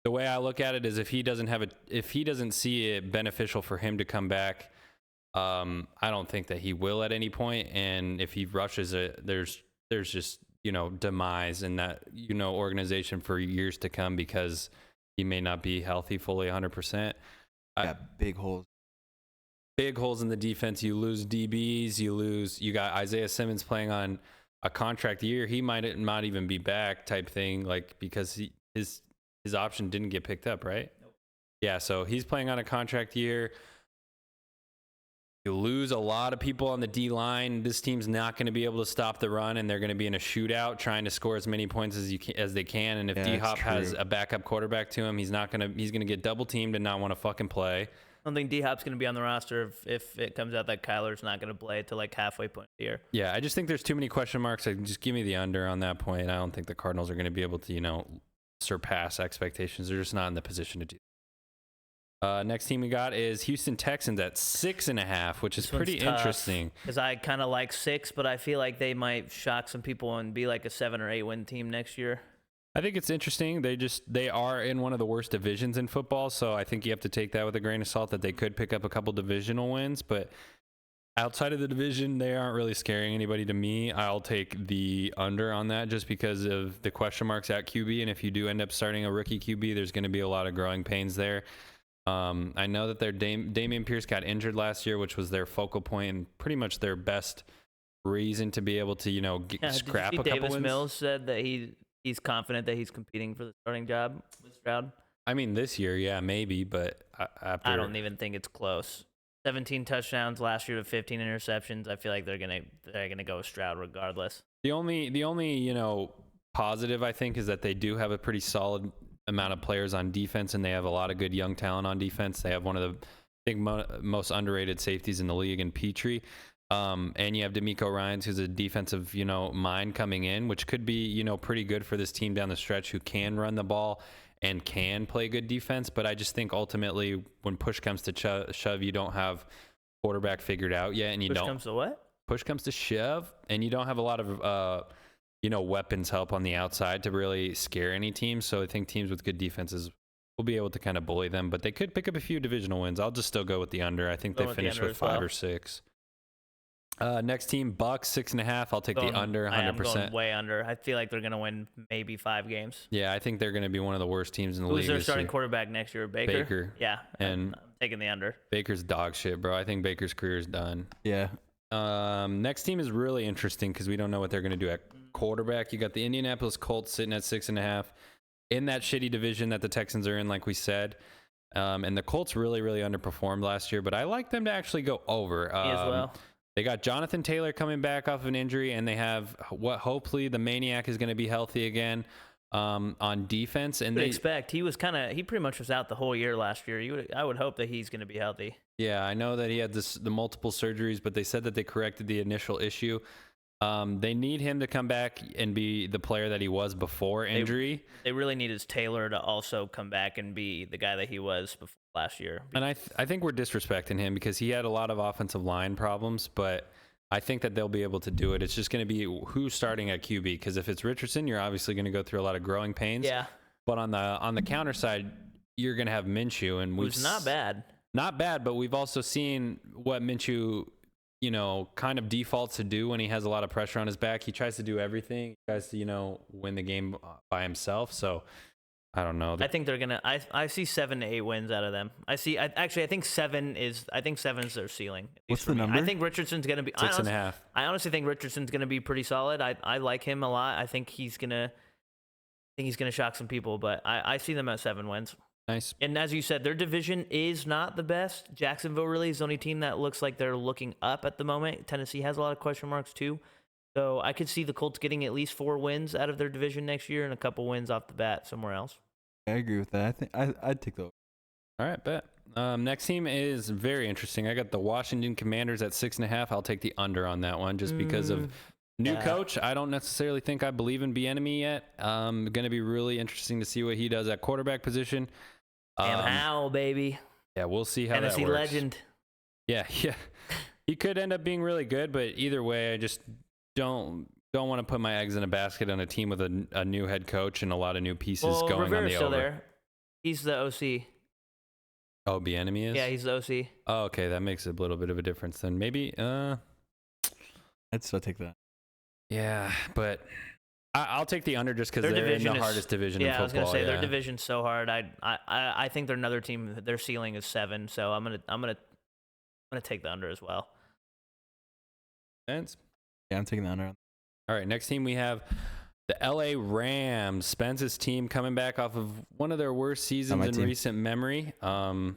the way I look at it is if he doesn't see it beneficial for him to come back, I don't think that he will at any point. And if he rushes it, there's just, demise in that, organization for years to come because he may not be healthy fully 100%. Big holes. Big holes in the defense. You lose DBs. You got Isaiah Simmons playing on a contract year. He might not even be back type thing, like because his option didn't get picked up, right? Nope. Yeah, so he's playing on a contract year. You lose a lot of people on the D-line. This team's not going to be able to stop the run, and they're going to be in a shootout trying to score as many points as they can. And if D-Hop has a backup quarterback to him, he's going to get double teamed and not want to fucking play. I don't think D-Hop's going to be on the roster if it comes out that Kyler's not going to play to like halfway point of the year. Yeah, I just think there's too many question marks. Just give me the under on that point. I don't think the Cardinals are going to be able to, surpass expectations. They're just not in the position to do that. Next team we got is Houston Texans at 6.5, which is pretty interesting. Because I kind of like 6, but I feel like they might shock some people and be like a 7 or 8 win team next year. I think it's interesting. They are in one of the worst divisions in football, so I think you have to take that with a grain of salt that they could pick up a couple divisional wins, but outside of the division, they aren't really scaring anybody to me. I'll take the under on that just because of the question marks at QB, and if you do end up starting a rookie QB, there's going to be a lot of growing pains there. I know that their Dameon Pierce got injured last year, which was their focal point and pretty much their best reason to be able to, scrap a couple Davis wins. Mills said that he's confident that he's competing for the starting job with Stroud. I mean, this year, yeah, maybe, but after... I don't even think it's close. 17 touchdowns last year to 15 interceptions. I feel like they're gonna go with Stroud regardless. The only positive I think is that they do have a pretty solid amount of players on defense, and they have a lot of good young talent on defense. They have one of the most underrated safeties in the league in Petrie. And you have D'Amico Ryans, who's a defensive, mind coming in, which could be, pretty good for this team down the stretch, who can run the ball and can play good defense. But I just think ultimately when push comes to shove, you don't have quarterback figured out yet. And push comes to what? Push comes to shove, and you don't have a lot of weapons help on the outside to really scare any team. So I think teams with good defenses will be able to kind of bully them, but they could pick up a few divisional wins. I'll just still go with the under. I think they finish with 5 or 6. Next team, Bucks 6.5. I'll take the under 100%. I'm going way under. I feel like they're going to win maybe 5 games. Yeah, I think they're going to be one of the worst teams in the league. Who's their starting quarterback next year? Baker? Yeah, and I'm taking the under. Baker's dog shit, bro. I think Baker's career is done. Yeah. Next team is really interesting because we don't know what they're going to do at quarterback. You got the Indianapolis Colts sitting at 6.5 in that shitty division that the Texans are in, like we said. And the Colts really, really underperformed last year, but I like them to actually go over. Me as well. They got Jonathan Taylor coming back off of an injury, and they have hopefully the Maniac is going to be healthy again on defense. And he pretty much was out the whole year last year. I would hope that he's going to be healthy. Yeah, I know that he had the multiple surgeries, but they said that they corrected the initial issue. They need him to come back and be the player that he was before injury. They really need his Taylor to also come back and be the guy that he was before last year. And I think we're disrespecting him because he had a lot of offensive line problems, but I think that they'll be able to do it. It's just going to be who's starting at QB, because if it's Richardson, you're obviously going to go through a lot of growing pains. Yeah. But on the counter side, you're going to have Minshew, and who's not bad. Not bad, but we've also seen what Minshew, kind of defaults to do when he has a lot of pressure on his back. He tries to do everything. He tries to, win the game by himself. So I don't know. I think they're gonna. I see 7 to 8 wins out of them. I think 7 is their ceiling. What's the number? I think Richardson's gonna be 6.5. I honestly think Richardson's gonna be pretty solid. I like him a lot. I think he's gonna shock some people, but I see them at 7 wins. Nice. And as you said, their division is not the best. Jacksonville really is the only team that looks like they're looking up at the moment. Tennessee has a lot of question marks too. So I could see the Colts getting at least 4 wins out of their division next year and a couple wins off the bat somewhere else. I agree with that. I think I'd take those. All right, bet. Next team is very interesting. I got the Washington Commanders at 6.5. I'll take the under on that one just because of new coach. I don't necessarily think I believe in Bieniemy yet. Going to be really interesting to see what he does at quarterback position. Sam Howell, baby. Yeah, we'll see how Tennessee that works. legend. Yeah. He could end up being really good, but either way, I just don't want to put my eggs in a basket on a team with a new head coach and a lot of new pieces going Rivera's on the still over. there. He's the OC. Oh, Bieniemy is? Yeah, he's the OC. Oh, okay, that makes a little bit of a difference then. Maybe. I'd still take that. Yeah, but I'll take the under just because they're in the hardest division in football. I was gonna say their division's so hard. I think they're another team. Their ceiling is 7, so I'm gonna take the under as well. Spence? Yeah, I'm taking the under. All right, next team we have the LA Rams. Spence's team coming back off of one of their worst seasons in recent memory. I'm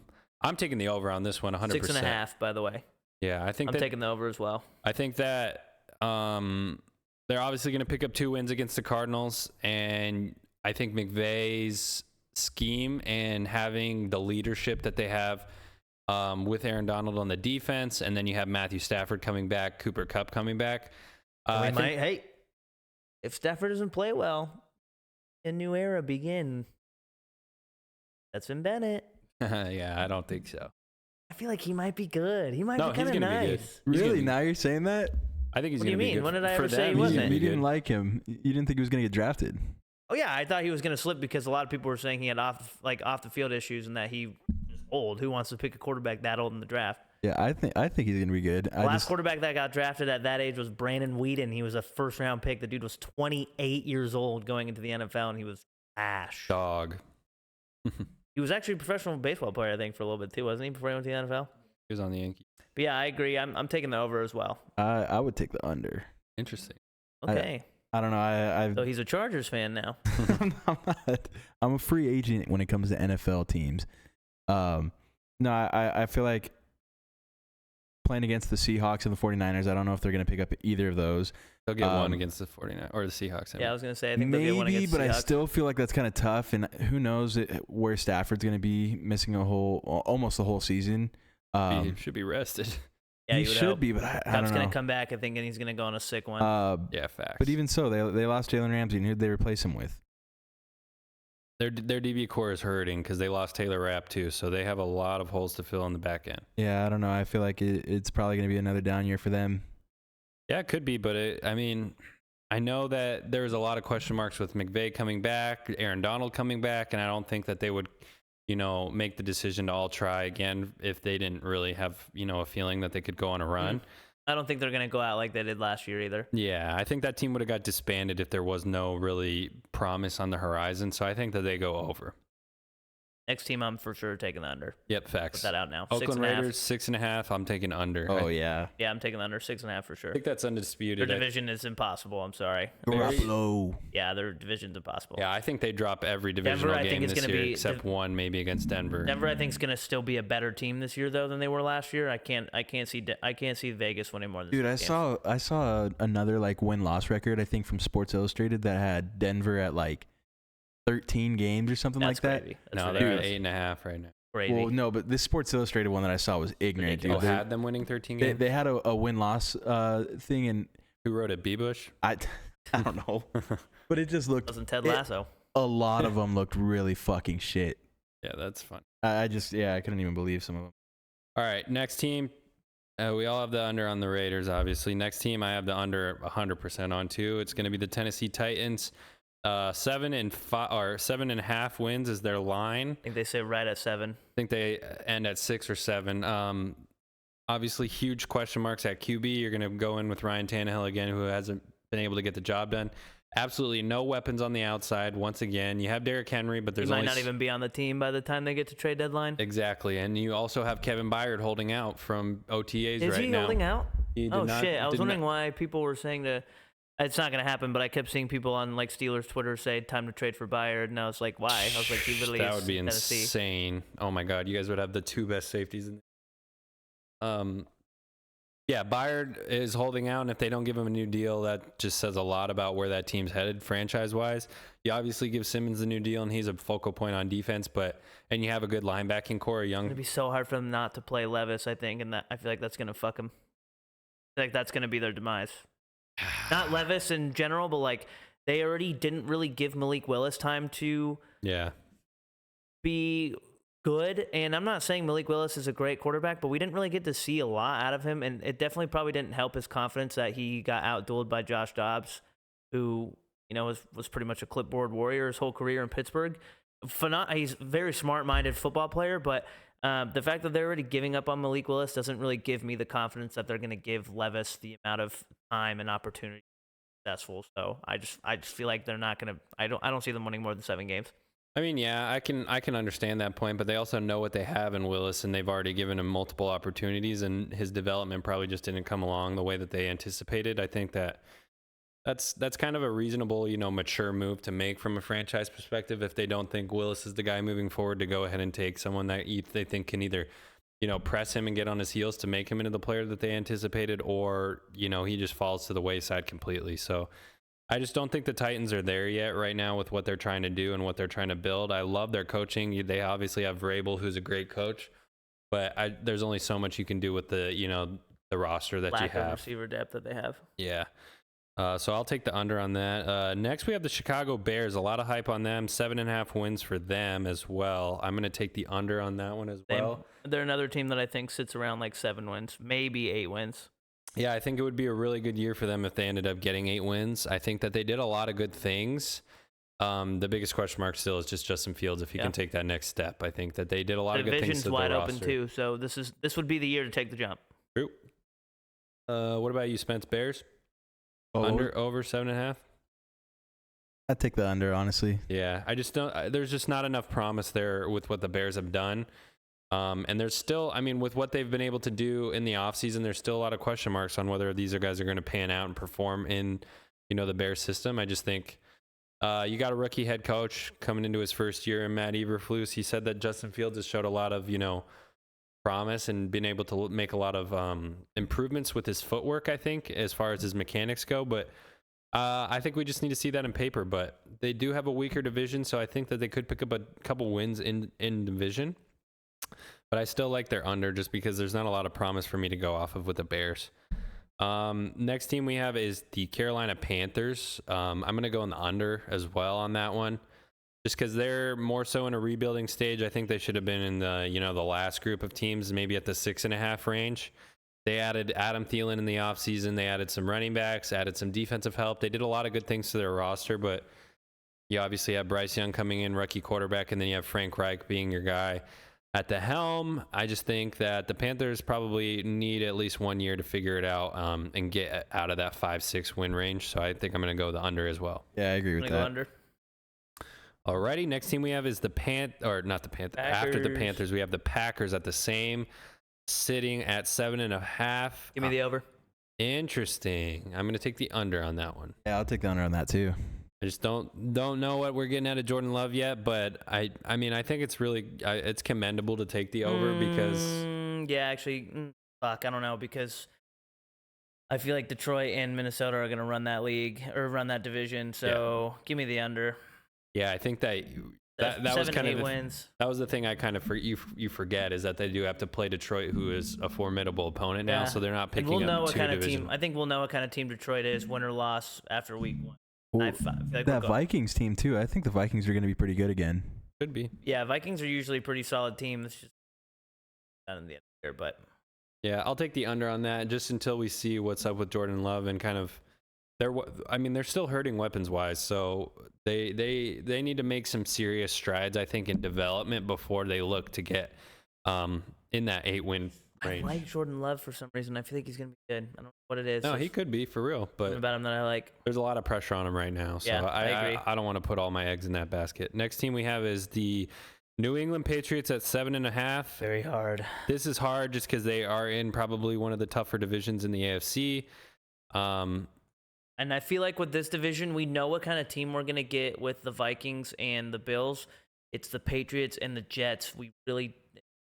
taking the over on this one, 100%. 6.5, by the way. Yeah, I'm taking the over as well. I think that they're obviously going to pick up 2 wins against the Cardinals, and I think McVay's scheme and having the leadership that they have with Aaron Donald on the defense, and then you have Matthew Stafford coming back, Cooper Kupp coming back. Hey, if Stafford doesn't play well, a new era begin. That's in Bennett. Yeah, I don't think so. I feel like he might be good. He might be kind of nice. Really? Now you're saying that? I think he's going to be What do you mean? good. When did I ever say he wasn't? You didn't like him. You didn't think he was going to get drafted. Oh yeah, I thought he was going to slip because a lot of people were saying he had off the field issues and that he was old. Who wants to pick a quarterback that old in the draft? Yeah, I think he's going to be good. The last quarterback that got drafted at that age was Brandon Weeden. He was a first-round pick. The dude was 28 years old going into the NFL, and he was trash. Dog. He was actually a professional baseball player, I think, for a little bit too, wasn't he? Before he went to the NFL. He was on the Yankees. But yeah, I agree. I'm taking the over as well. I would take the under. Interesting. Okay. I don't know. So he's a Chargers fan now. I'm not. I'm a free agent when it comes to NFL teams. No, I feel like playing against the Seahawks and the 49ers, I don't know if they're going to pick up either of those. They'll get one against the 49ers or the Seahawks. Yeah, I was going to say, I think they'll get one against the Seahawks. Maybe, but I still feel like that's kind of tough, and who knows where Stafford's going to be missing almost the whole season. He should be rested. Yeah, he should be, but I don't know. Kupp's going to come back, I think, and he's going to go on a sick one. Yeah, facts. But even so, they lost Jalen Ramsey, and who'd they replace him with? Their DB core is hurting because they lost Taylor Rapp too, so they have a lot of holes to fill in the back end. Yeah, I don't know. I feel like it's probably going to be another down year for them. Yeah, it could be, but I I know that there's a lot of question marks with McVay coming back, Aaron Donald coming back, and I don't think that they would, make the decision to all try again if they didn't really have, a feeling that they could go on a run. I don't think they're going to go out like they did last year either. Yeah, I think that team would have got disbanded if there was no really promise on the horizon. So I think that they go over. Next team, I'm for sure taking the under. Yep, facts. Put that out now. Oakland Raiders, 6.5. I'm taking under. Oh, yeah. Yeah, I'm taking the under 6.5 for sure. I think that's undisputed. Their division is impossible. I'm sorry. Garoppolo. Yeah, their division's impossible. Yeah, I think they drop every divisional Denver, game this year except one, maybe against Denver. Denver, I think, is going to still be a better team this year though than they were last year. I can't see Vegas winning more than. Dude, I saw another win-loss record, I think, from Sports Illustrated that had Denver at 13 games or something like that. No, they're at 8.5 right now. Crazy. Well, no, but this Sports Illustrated one that I saw was ignorant, dude. Oh, had them winning 13 games? They had a win-loss thing, and who wrote it? B-Bush? I don't know. But it just looked... Wasn't Ted Lasso. A lot of them looked really fucking shit. Yeah, that's fun. I couldn't even believe some of them. All right, next team. We all have the under on the Raiders, obviously. Next team, I have the under 100% on too. It's going to be the Tennessee Titans. 7.5 wins is their line. I think they say right at 7. I think they end at 6 or 7. Obviously, huge question marks at QB. You're going to go in with Ryan Tannehill again, who hasn't been able to get the job done. Absolutely no weapons on the outside. Once again, you have Derrick Henry, but there's he might not even be on the team by the time they get to trade deadline. Exactly, and you also have Kevin Byard holding out from OTAs right now. Is he holding out? Oh shit! I was wondering why people were saying that it's not going to happen, but I kept seeing people on Steelers Twitter say time to trade for Byard, and I was like, why? I was like, he literally that would be Tennessee. Insane. Oh my god, you guys would have the two best safeties in. Yeah, Byard is holding out, and if they don't give him a new deal, that just says a lot about where that team's headed franchise-wise. You obviously give Simmons the new deal, and he's a focal point on defense, and you have a good linebacking core. It's going to be so hard for them not to play Levis, I think, and I feel like that's going to fuck them. I feel like that's going to be their demise. Not Levis in general, but they already didn't really give Malik Willis time to be good. And I'm not saying Malik Willis is a great quarterback, but we didn't really get to see a lot out of him, and it definitely probably didn't help his confidence that he got outdueled by Josh Dobbs, who was pretty much a clipboard warrior his whole career in Pittsburgh. He's a very smart-minded football player, but the fact that they're already giving up on Malik Willis doesn't really give me the confidence that they're going to give Levis the amount of time and opportunity to be successful. So I just feel like they're not going to. I don't see them winning more than 7 games. I mean, yeah, I can understand that point, but they also know what they have in Willis, and they've already given him multiple opportunities, and his development probably just didn't come along the way that they anticipated. I think that's kind of a reasonable, mature move to make from a franchise perspective if they don't think Willis is the guy moving forward, to go ahead and take someone that they think can either, press him and get on his heels to make him into the player that they anticipated, or, he just falls to the wayside completely. So I just don't think the Titans are there yet right now with what they're trying to do and what they're trying to build. I love their coaching. They obviously have Vrabel, who's a great coach, but there's only so much you can do with the roster that you have. Lack of receiver depth that they have. Yeah. So I'll take the under on that. Next, we have the Chicago Bears. A lot of hype on them. 7.5 wins for them as well. I'm going to take the under on that one as well. They're another team that I think sits around 7 wins, maybe 8 wins. Yeah, I think it would be a really good year for them if they ended up getting 8 wins. I think that they did a lot of good things. The biggest question mark still is just Justin Fields, if he can take that next step. I think that they did a lot of good things to the roster. The division's wide open too, so this would be the year to take the jump. True. What about you, Spence? Bears? Under, over 7.5? I'd take the under, honestly. Yeah, I just don't. There's just not enough promise there with what the Bears have done. And there's still, with what they've been able to do in the offseason, there's still a lot of question marks on whether these guys are going to pan out and perform in, the Bears system. I just think you got a rookie head coach coming into his first year, and Matt Eberflus. He said that Justin Fields has showed a lot of, promise and been able to make a lot of improvements with his footwork, I think, as far as his mechanics go. But I think we just need to see that in paper. But they do have a weaker division, so I think that they could pick up a couple wins in division. But I still like their under just because there's not a lot of promise for me to go off of with the Bears. Next team we have is the Carolina Panthers. I'm going to go in the under as well on that one. Just because they're more so in a rebuilding stage. I think they should have been in the, the last group of teams, maybe at the 6.5 range. They added Adam Thielen in the offseason. They added some running backs, added some defensive help. They did a lot of good things to their roster, but you obviously have Bryce Young coming in, rookie quarterback, and then you have Frank Reich being your guy at the helm. I just think that the Panthers probably need at least 1 year to figure it out and get out of that 5-6 win range. So I think I'm going to go the under as well. Yeah, I agree with that. Go under. Alrighty, next team we have is After the Panthers, we have the Packers at the same, sitting at 7.5. Give me the over. Interesting. I'm going to take the under on that one. Yeah, I'll take the under on that too. I just don't know what we're getting out of Jordan Love yet, but I mean, I think it's really it's commendable to take the over because I don't know, because I feel like Detroit and Minnesota are going to run that league or run that division. So give me the under. Yeah, I think that was kind of wins. That was the thing I kind of you forget is that they do have to play Detroit, who is a formidable opponent now, so they're not picking up two divisions. I think we'll know what kind of team Detroit is, win or loss, after week 1. Well, that Vikings team too. I think the Vikings are going to be pretty good again. Could be. Yeah, Vikings are usually a pretty solid team. It's just not in the end here, but yeah, I'll take the under on that just until we see what's up with Jordan Love and kind of they're still hurting weapons wise, so they need to make some serious strides, I think, in development before they look to get in that 8-win range. I like Jordan Love for some reason. I feel like he's gonna be good. I don't know what it is. No, he could be for real, but about him that I like. There's a lot of pressure on him right now, so yeah, I agree. I don't want to put all my eggs in that basket. Next team we have is the New England Patriots at 7.5. Very hard. This is hard just because they are in probably one of the tougher divisions in the AFC. And I feel like with this division, we know what kind of team we're going to get with the Vikings and the Bills. It's the Patriots and the Jets.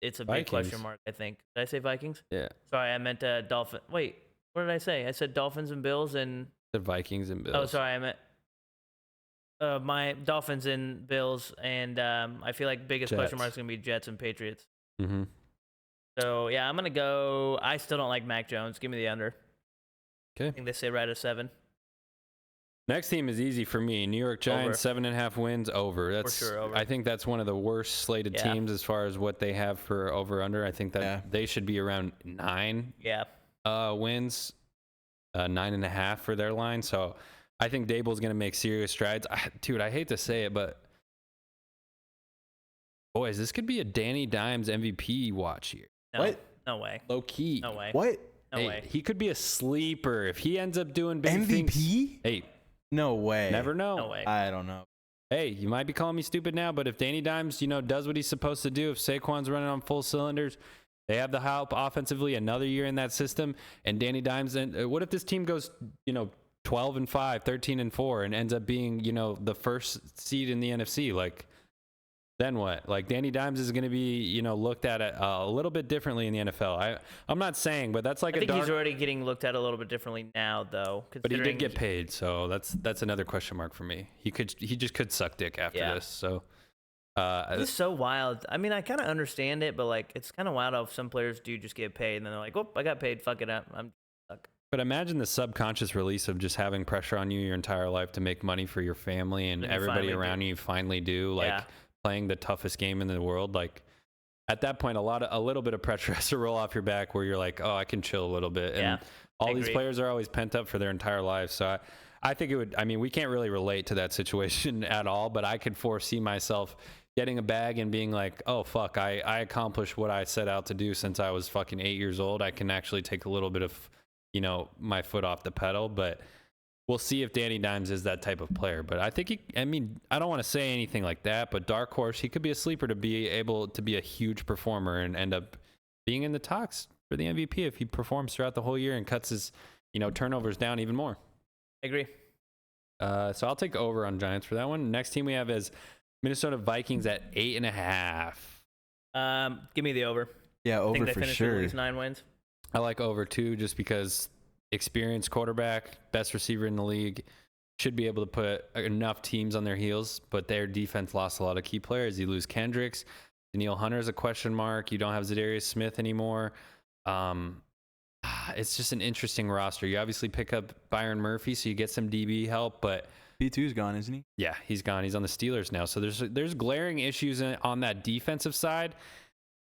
It's a big question mark, I think. Did I say Vikings? Yeah. Sorry, I meant Dolphins. Wait, what did I say? I said Dolphins and Bills and... The Vikings and Bills. Oh, sorry, I meant my Dolphins and Bills, and I feel like biggest question mark is going to be Jets and Patriots. Mm-hmm. So, yeah, I'm going to go... I still don't like Mac Jones. Give me the under. Okay. I think they say right at 7. Next team is easy for me. New York Giants, 7.5 wins, over. That's for sure, over. I think that's one of the worst slated teams as far as what they have for over-under. I think that they should be around 9 wins, 9.5 for their line. So I think Dable's going to make serious strides. Dude, I hate to say it, but boys, this could be a Danny Dimes MVP watch here. No, what? No way. Low key. No way. What? No way. He could be a sleeper if he ends up doing big MVP? things. Hey. No way. Never know. No way. I don't know. Hey, you might be calling me stupid now, but if Danny Dimes, does what he's supposed to do, if Saquon's running on full cylinders, they have the help offensively, another year in that system, and Danny Dimes, and what if this team goes, 12-5, 13-4, and ends up being, the first seed in the NFC? Like, then what? Like, Danny Dimes is going to be, looked at a little bit differently in the NFL. I'm not saying, but that's like I think he's already getting looked at a little bit differently now, though. But he did get paid, so that's another question mark for me. He just could suck dick after this. So it's so wild. I mean, I kind of understand it, but like, it's kind of wild how some players do just get paid, and then they're like, "Oh, I got paid. Fuck it up. I'm stuck." But imagine the subconscious release of just having pressure on you your entire life to make money for your family, and everybody around you finally do. Like, playing the toughest game in the world, like at that point, a little bit of pressure has to roll off your back where you're like, oh, I can chill a little bit. And all these players are always pent up for their entire lives. So I think we can't really relate to that situation at all, but I could foresee myself getting a bag and being like, oh, fuck, I accomplished what I set out to do since I was fucking 8 years old. I can actually take a little bit of, my foot off the pedal, but we'll see if Danny Dimes is that type of player. But I think I don't want to say anything like that, but dark horse, he could be a sleeper to be able to be a huge performer and end up being in the talks for the MVP if he performs throughout the whole year and cuts his, turnovers down even more. I agree. So I'll take over on Giants for that one. Next team we have is Minnesota Vikings at 8.5. Give me the over. Yeah, over I think they for finished sure. with at least 9 wins. I like over too, just because experienced quarterback, best receiver in the league, should be able to put enough teams on their heels, but their defense lost a lot of key players. You lose Kendricks. Danielle Hunter is a question mark. You don't have Zadarius Smith anymore. It's just an interesting roster. You obviously pick up Byron Murphy, so you get some DB help, but P2's gone, isn't he? Yeah, he's gone. He's on the Steelers now. So there's glaring issues on that defensive side.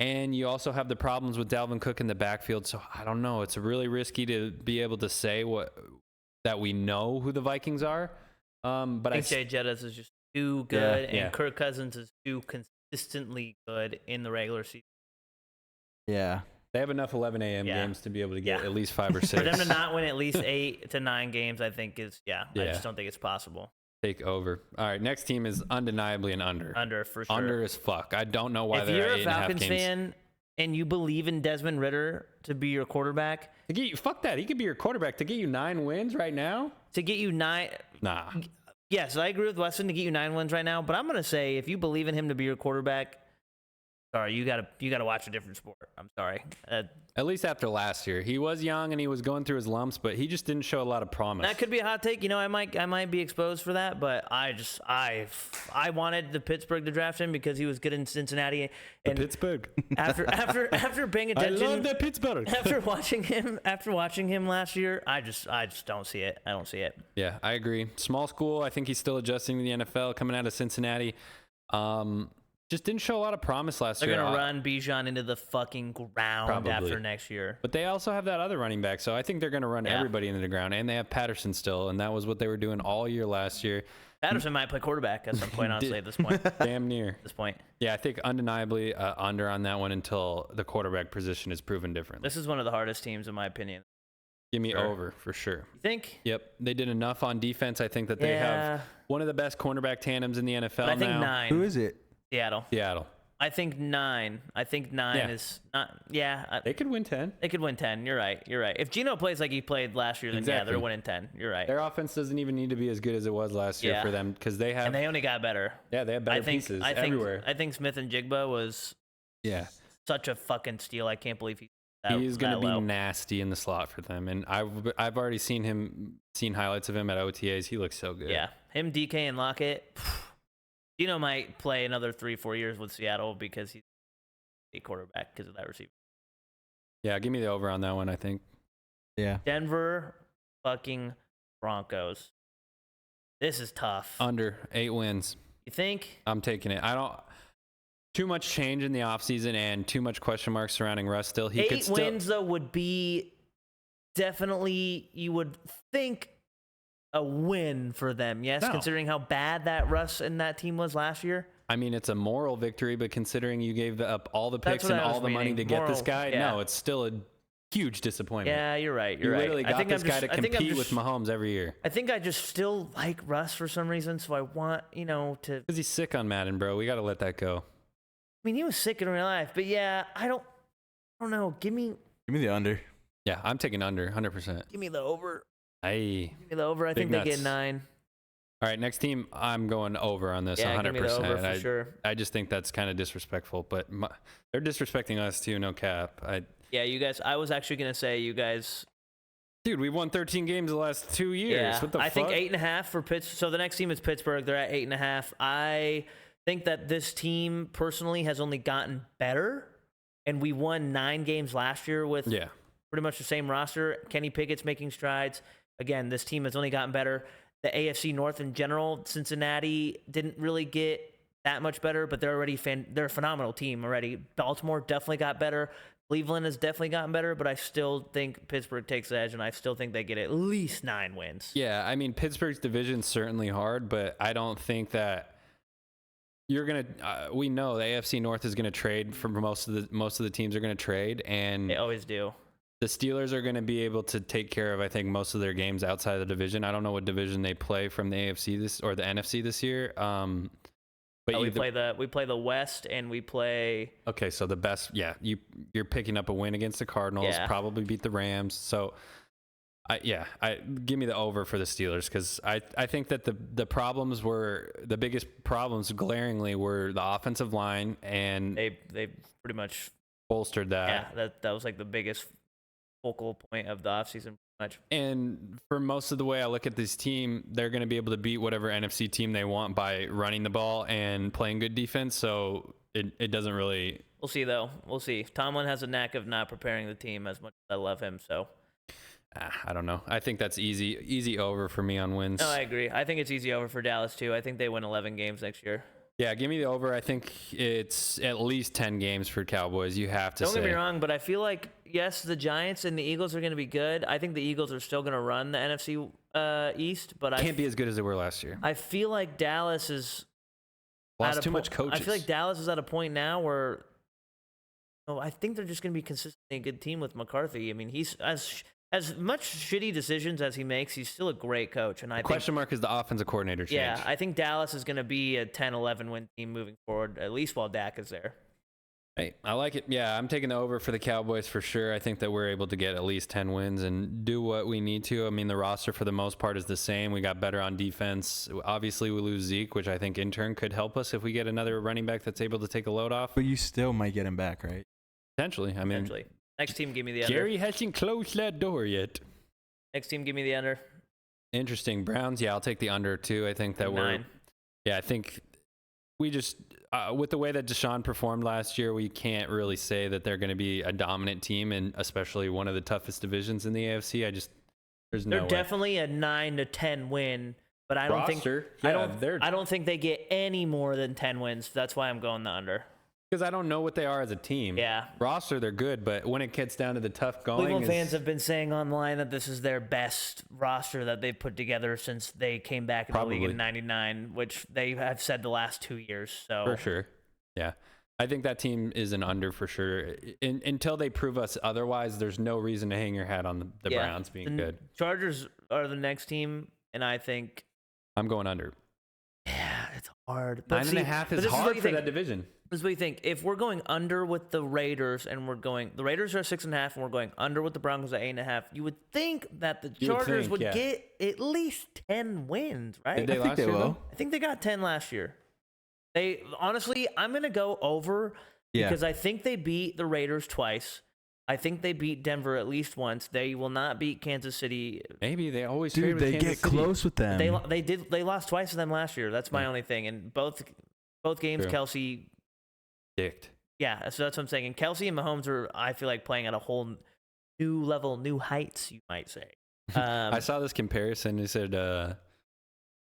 And you also have the problems with Dalvin Cook in the backfield. So I don't know. It's really risky to be able to say that we know who the Vikings are. But I think Jay Jettis is just too good, and Kirk Cousins is too consistently good in the regular season. Yeah. They have enough 11 a.m. games to be able to get at least 5 or 6. For them to not win at least 8 to 9 games, I think I just don't think it's possible. Take over. All right, next team is undeniably an under. Under, for sure. Under as fuck. I don't know why if they're you're at a 8.5 Falcons games. fan and you believe in Desmond Ridder to be your quarterback, Fuck that. He could be your quarterback to get you 9 wins right now. to get you 9. Nah. Yes, I agree with Weston to get you 9 wins right now. But I'm gonna say if you believe in him to be your quarterback, sorry, you gotta watch a different sport. I'm sorry. At least after last year, he was young and he was going through his lumps, but he just didn't show a lot of promise. That could be a hot take. I might be exposed for that, but I wanted the Pittsburgh to draft him because he was good in Cincinnati. And Pittsburgh. after paying attention, I love that Pittsburgh. After watching him last year, I just don't see it. I don't see it. Yeah, I agree. Small school. I think he's still adjusting to the NFL coming out of Cincinnati. Just didn't show a lot of promise last year. They're going to run Bijan into the fucking ground after next year. But they also have that other running back, so I think they're going to run everybody into the ground. And they have Patterson still, and that was what they were doing all year last year. Patterson might play quarterback at some point, honestly, at this point. Damn near. At this point. Yeah, I think undeniably under on that one until the quarterback position is proven different. This is one of the hardest teams, in my opinion. Give me over, for sure. You think? Yep. They did enough on defense. I think that they have one of the best cornerback tandems in the NFL but I think now. 9. Who is it? Seattle. I think 9. I think 9 is not. Yeah. They could win 10. They could win 10. You're right. If Geno plays like he played last year, then they're winning 10. You're right. Their offense doesn't even need to be as good as it was last year for them because they have. And they only got better. Yeah, they have better pieces everywhere. I think Smith and Jigba was. Such a fucking steal. I can't believe he's going to be nasty in the slot for them. And I've already seen highlights of him at OTAs. He looks so good. Yeah, him, DK, and Lockett. Geno might play another 3-4 years with Seattle because he's a quarterback because of that receiver. Yeah, give me the over on that one, I think. Yeah. Denver fucking Broncos. This is tough. Under 8 wins. You think? I'm taking it. Too much change in the offseason and too much question marks surrounding Russ still. 8 wins, though, would be definitely, you would think, a win for them, yes, considering how bad that Russ and that team was last year. I mean, it's a moral victory, but considering you gave up all the picks and all the money to get this guy, no, it's still a huge disappointment. Yeah, you're right. You literally got this guy to compete with Mahomes every year. I think I just still like Russ for some reason, so I want, to... Because he's sick on Madden, bro. We got to let that go. I mean, he was sick in real life, but yeah, I don't know. Give me the under. Yeah, I'm taking under, 100%. Give me the over. Hey. Give me the over. I think they get 9. All right, next team, I'm going over on this 100%. Give me the over for sure. I just think that's kind of disrespectful, but they're disrespecting us too, no cap. Yeah, you guys, I was actually going to say you guys. Dude, we've won 13 games the last 2 years. Yeah, what the fuck? I think 8.5 for Pittsburgh. So the next team is Pittsburgh. They're at 8.5. I think that this team personally has only gotten better, and we won 9 games last year with pretty much the same roster. Kenny Pickett's making strides. Again, this team has only gotten better. The AFC North in general, Cincinnati didn't really get that much better, but they're already they're a phenomenal team already. Baltimore definitely got better. Cleveland has definitely gotten better, but I still think Pittsburgh takes the edge, and I still think they get at least 9 wins. Yeah, I mean, Pittsburgh's division's certainly hard, but I don't think that you're gonna. We know the AFC North is gonna trade for most of the teams are gonna trade, and they always do. The Steelers are going to be able to take care of, I think, most of their games outside of the division. I don't know what division they play from the AFC or the NFC this year. But we play the West, and we play. Okay, so the best, you're picking up a win against the Cardinals. Probably beat the Rams. So, give me the over for the Steelers because I think that the biggest problems glaringly were the offensive line, and they pretty much bolstered that. Yeah, that was like the biggest focal point of the offseason. Much. And for most of the way I look at this team, they're going to be able to beat whatever NFC team they want by running the ball and playing good defense. So it doesn't really. We'll see, though. We'll see. Tomlin has a knack of not preparing the team as much as I love him. So I don't know. I think that's easy over for me on wins. No, I agree. I think it's easy over for Dallas, too. I think they win 11 games next year. Yeah, give me the over. I think it's at least 10 games for Cowboys. You have to Don't say. get me wrong, but I feel like, yes, the Giants and the Eagles are going to be good. I think the Eagles are still going to run the NFC East, but Can't be as good as they were last year. I feel like Dallas is Lost too much coaches. I feel like Dallas is at a point now where I think they're just going to be consistently a good team with McCarthy. I mean, he's as much shitty decisions as he makes, he's still a great coach. And Question mark is the offensive coordinator change. Yeah, I think Dallas is going to be a 10-11 win team moving forward, at least while Dak is there. Hey, I like it. Yeah, I'm taking the over for the Cowboys for sure. I think that we're able to get at least 10 wins and do what we need to. I mean, the roster for the most part is the same. We got better on defense. Obviously, we lose Zeke, which I think in turn could help us if we get another running back that's able to take a load off. But you still might get him back, right? Potentially. I mean, Potentially. Next team, give me the under. Gary hasn't closed that door yet. Next team, give me the under. Interesting. Browns, yeah, I'll take the under too. I think that 9. Yeah, I think we just, with the way that Deshaun performed last year, we can't really say that they're going to be a dominant team, and especially one of the toughest divisions in the AFC. There's no way. They're definitely a 9 to 10 win, but I don't Roster, think yeah, I don't think they get any more than 10 wins. That's why I'm going the under. Because I don't know what they are as a team. Yeah. Roster, they're good, but when it gets down to the tough going, Cleveland fans have been saying online that this is their best roster that they've put together since they came back in the league in '99, which they have said the last 2 years. So for sure, yeah, I think that team is an under for sure. Until they prove us otherwise, there's no reason to hang your hat on the Browns being good. Chargers are the next team, and I think I'm going under. Yeah, it's hard. But 9.5 is hard for that division. This is what you think. If we're going under with the Raiders, and the Raiders are 6.5, and we're going under with the Broncos at 8.5, you would think that the Chargers would get at least 10 wins, right? Did they last year, though? I think they got 10 last year. They honestly, I'm gonna go over because I think they beat the Raiders twice. I think they beat Denver at least once. They will not beat Kansas City. Maybe they always. Dude, they get close with them. They lost twice to them last year. That's my only thing. And both games, Kelsey. Yeah, so that's what I'm saying. And Kelsey and Mahomes are, I feel like, playing at a whole new level, new heights, you might say. I saw this comparison. They said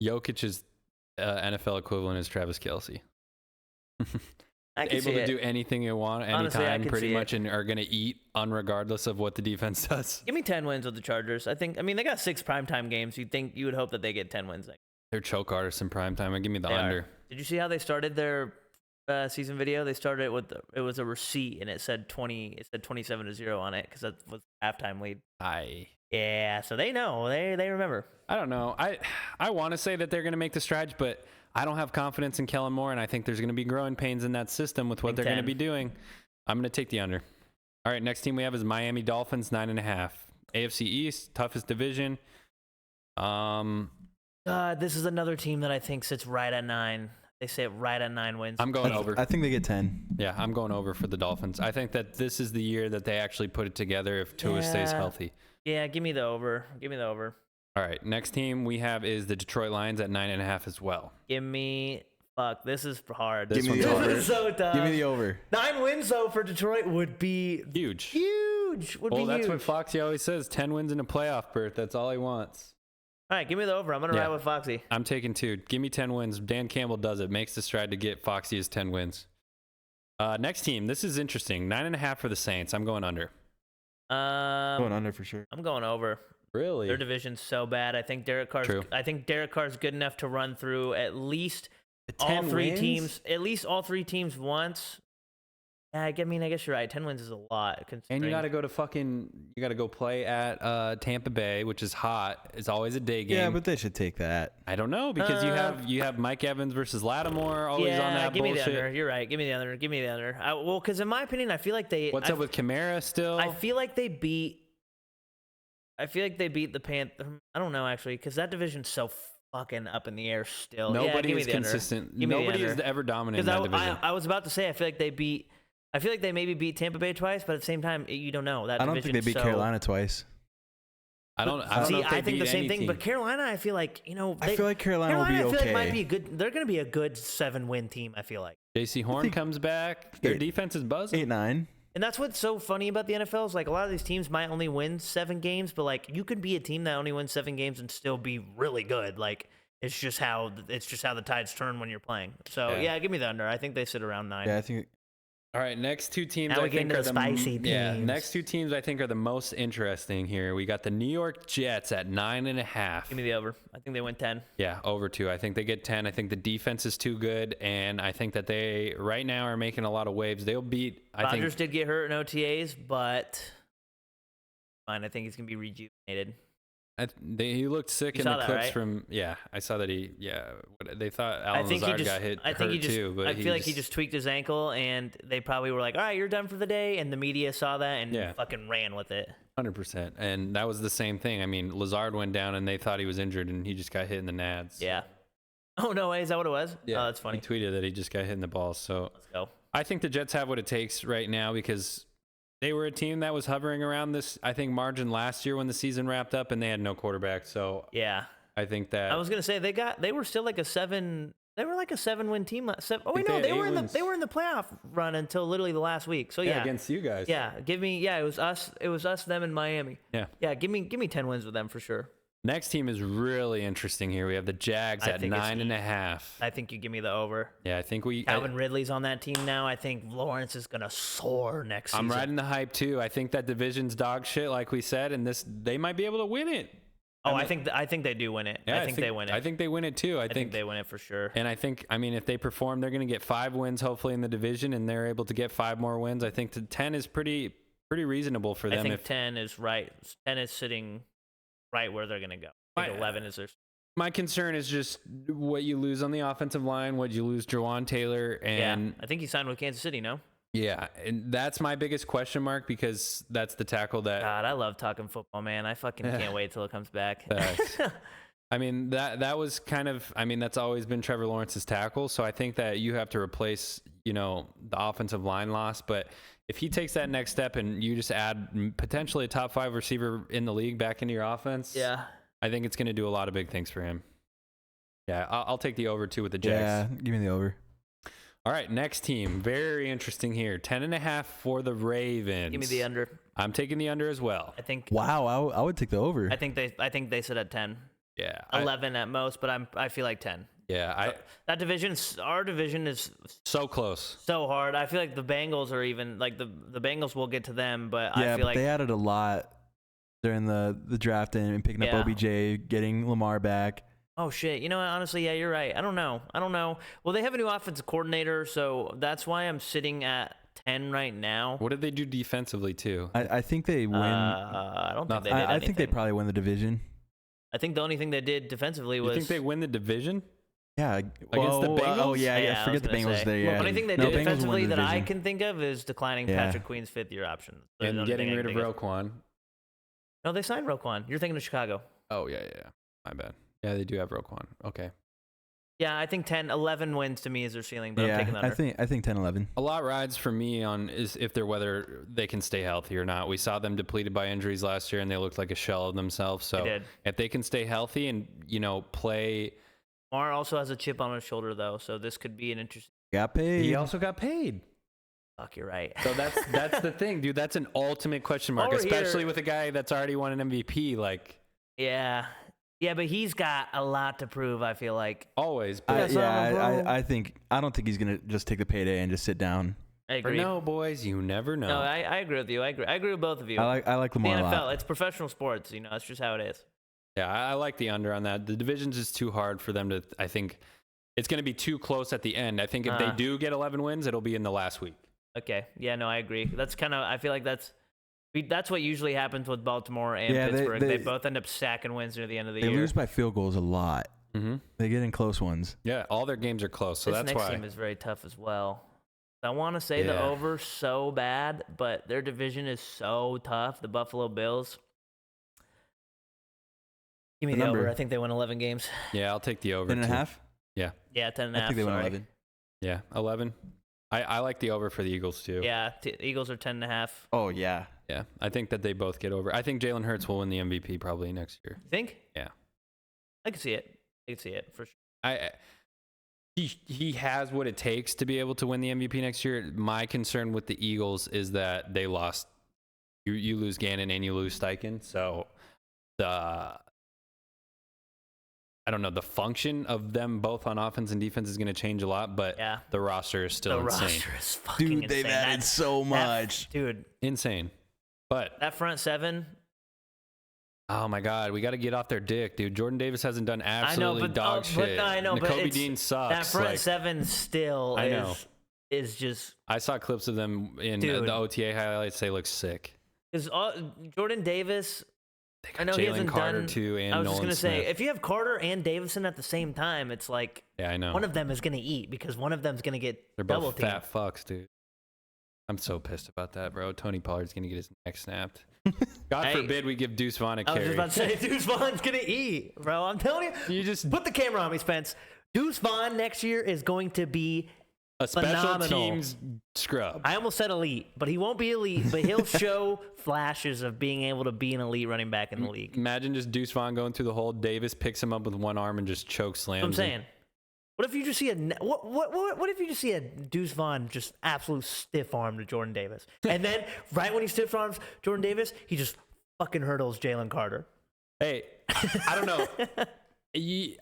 Jokic's NFL equivalent is Travis Kelsey. Able to do anything you want, anytime, pretty much, and are going to eat regardless of what the defense does. Give me 10 wins with the Chargers. I mean, they got 6 primetime games. You would hope that they get 10 wins. They're choke artists in primetime. Give me the under. Did you see how they started their season video? They started with it was a receipt and it said 27-0 on it because that was halftime lead. Yeah, so they know. They remember. I don't know. I want to say that they're going to make the stretch, but I don't have confidence in Kellen Moore, and I think there's going to be growing pains in that system with what they're going to be doing. I'm going to take the under. All right, next team we have is Miami Dolphins, 9.5. AFC East, toughest division. This is another team that I think sits right at 9. They say it right at 9 wins. I'm going over. I think they get 10. Yeah, I'm going over for the Dolphins. I think that this is the year that they actually put it together if Tua stays healthy. Yeah, give me the over. All right, next team we have is the Detroit Lions at 9.5 as well. Fuck, this is hard. Give me the over. This is so tough. Give me the over. 9 wins, though, for Detroit would be huge. That's what Foxy always says. 10 wins in a playoff berth. That's all he wants. All right, give me the over. I'm going to ride with Foxy. I'm taking 2. Give me 10 wins. Dan Campbell does it. Makes the stride to get Foxy his 10 wins. Next team. This is interesting. 9.5 for the Saints. I'm going under. Going under for sure. I'm going over. Really? Their division's so bad. I think Derek Carr's good enough to run through at least all 3 teams. At least all 3 teams once. Yeah, I mean, I guess you're right. 10 wins is a lot. And you got to go play at Tampa Bay, which is hot. It's always a day game. Yeah, but they should take that. I don't know because you have Mike Evans versus Lattimore always on that give bullshit. Me the under. You're right. Give me the under. Well, because in my opinion, I feel like What's up with Kamara still? I feel like they beat the Panthers. I don't know actually because that division's so fucking up in the air still. Nobody is consistent. Nobody is ever dominant in that division. I was about to say I feel like they maybe beat Tampa Bay twice, but at the same time, you don't know. I don't think they beat Carolina twice. I don't know. I think the same thing, but Carolina, I feel like, I feel like Carolina will be okay. I feel like might be a good. They're going to be a good 7-win team. I feel like. J.C. Horn comes back. Their defense is buzzing. 8-9. And that's what's so funny about the NFL is like a lot of these teams might only win 7 games, but like you could be a team that only wins 7 games and still be really good. Like It's just how the tides turn when you're playing. So Yeah. give me the under. I think they sit around 9. Yeah, I think. All right, next two teams Now we I get think into are the spicy Yeah, teams. next two teams I think are the most interesting here. We got the New York Jets at 9.5. Give me the over. I think they win 10. Yeah, over 2. I think they get 10. I think the defense is too good, and I think that they right now are making a lot of waves. They'll beat. Rodgers did get hurt in OTAs, but fine. I think he's gonna be rejuvenated. He looked sick You in saw the that, clips right? from. Yeah, I saw that he. Yeah, they thought I Alan think Lazard he just. got hit. I think hurt he just. too, but I feel like he just tweaked his ankle, and they probably were like, "All right, you're done for the day," and the media saw that and fucking ran with it. 100%, and that was the same thing. I mean, Lazard went down, and they thought he was injured, and he just got hit in the nads. Yeah. Oh no way! Is that what it was? Yeah, Oh, that's funny. He tweeted that he just got hit in the balls. So Let's go. I think the Jets have what it takes right now because they were a team that was hovering around this, I think, margin last year when the season wrapped up, and they had no quarterback. So Yeah. I think that I was gonna say they were still like a 7. They were like a 7-win team. Oh wait, they no, had they 8 were in wins. the playoff run until literally the last week. So yeah, against you guys. yeah. Give me it was us, them, and Miami. Yeah. Yeah. Give me 10 wins with them for sure. Next team is really interesting here. We have the Jags I at think it's 9.5. I think you give me the over. Yeah, I think Calvin Ridley's on that team now. I think Lawrence is gonna soar next season. I'm riding the hype too. I think that division's dog shit, like we said, and they might be able to win it. Oh, I think they do win it. Yeah, I think they win it. I think they win it too. I think they win it for sure. And I think, if they perform, they're going to get 5 wins hopefully in the division, and they're able to get 5 more wins. I think 10 is pretty reasonable for them. I think 10 is right. 10 is sitting right where they're gonna go. I think 11 is their. My concern is just what you lose on the offensive line, what you lose Jawan Taylor, and I think he signed with Kansas City, no? yeah, and that's my biggest question mark because that's the tackle that. God, I love talking football, man. I fucking can't wait till it comes back. That was kind of, that's always been Trevor Lawrence's tackle. So I think that you have to replace, the offensive line loss. But if he takes that next step and you just add potentially a top 5 receiver in the league back into your offense, Yeah. I think it's going to do a lot of big things for him. Yeah, I'll take the over 2 with the Jags. Yeah, give me the over. All right, next team. Very interesting here. 10.5 for the Ravens. Give me the under. I'm taking the under as well. I think. Wow, I would take the over. I think they sit at 10. Yeah. 11 at most, but I feel like 10. Yeah. That division, our division is So close. so hard. I feel like the Bengals are even like the Bengals will get to them, but yeah, I feel but like they added a lot during the draft and picking up OBJ, getting Lamar back. oh shit, honestly, yeah, you're right. I don't know. Well, they have a new offensive coordinator, so that's why I'm sitting at 10 right now. What did they do defensively too? I think they win. I don't think they did I anything. think they probably win the division. I think the only thing they did defensively was. You think they win the division? Yeah, Against the Bengals? Oh yeah, Yeah, I forget was the gonna Bengals say. there. Yeah, The only thing they No, did Bengals will win defensively the that I division. can think of is declining Yeah. Patrick Queen's 5th-year option. That's the And only getting thing I rid of can think Roquan. No, they signed Roquan. You're thinking of Chicago. Oh, yeah. My bad. Yeah, they do have Roquan. Okay. Yeah, I think 11 wins to me is their ceiling, but I'm taking the Yeah, under. I think 10-11. A lot rides for me on is if they're whether they can stay healthy or not. We saw them depleted by injuries last year, and they looked like a shell of themselves. So They did. if they can stay healthy and play, Lamar also has a chip on his shoulder, though, so this could be an interesting. Got paid. he also got paid. Fuck, you're right. So that's the thing, dude. That's an ultimate question mark, Over especially here- with a guy that's already won an MVP. Like Yeah, but he's got a lot to prove. I feel like. always. But I don't think he's gonna just take the payday and just sit down. I agree. no, boys, you never know. No, I agree with you. I agree with both of you. I like the Lamar a NFL, lot. it's professional sports. That's just how it is. Yeah, I like the under on that. The division's just too hard for them to. I think it's going to be too close at the end. I think if they do get 11 wins, it'll be in the last week. Okay. Yeah, no, I agree. That's kind of. I feel like that's what usually happens with Baltimore and Pittsburgh. They both end up stacking wins near the end of the year. They lose by field goals a lot. Mm-hmm. They get in close ones. Yeah, all their games are close, so this that's next why. team is very tough as well. I want to say the over so bad, but their division is so tough. The Buffalo Bills. Give me the over. I think they win 11 games. Yeah, I'll take the over. 10.5. Yeah. Yeah, 10 and a I half. think they win sorry. 11. Yeah, 11. I like the over for the Eagles too. Yeah, Eagles are 10 and a half. Oh yeah. Yeah, I think that they both get over. I think Jalen Hurts will win the MVP probably next year. You think? Yeah. I can see it for sure. He has what it takes to be able to win the MVP next year. My concern with the Eagles is that they lost. You lose Gannon and you lose Steichen, so that's I don't know, the function of them both on offense and defense is going to change a lot, but the roster is still insane. The roster is fucking Dude, insane. they've added so much. Dude. Insane. But that front seven. Oh my God, we got to get off their dick, dude. Jordan Davis hasn't done absolutely dog shit. I know, but Nakobe Dean sucks. That front seven still is just. I saw clips of them in the OTA highlights. They look sick. Because Jordan Davis, I know he hasn't Carter done. Too, and I was Nolan just gonna Smith. say, if you have Carter and Davison at the same time, it's like I know one of them is gonna eat because one of them's gonna get They're double both teamed. fat fucks, dude. I'm so pissed about that, bro. Tony Pollard's gonna get his neck snapped. God forbid we give Deuce Vaughn a carry. I was just about to say, Deuce Vaughn's gonna eat, bro. I'm telling you. You just put the camera on me, Spence. Deuce Vaughn next year is going to be a special phenomenal. Teams scrub. I almost said elite, but he won't be elite. But he'll show flashes of being able to be an elite running back in the league. Imagine just Deuce Vaughn going through the hole. Davis picks him up with one arm and just choke slams. I'm saying. What if you just see what if you just see a Deuce Vaughn just absolute stiff arm to Jordan Davis, and then right when he stiff arms Jordan Davis, he just fucking hurdles Jalen Carter. Hey, I don't know.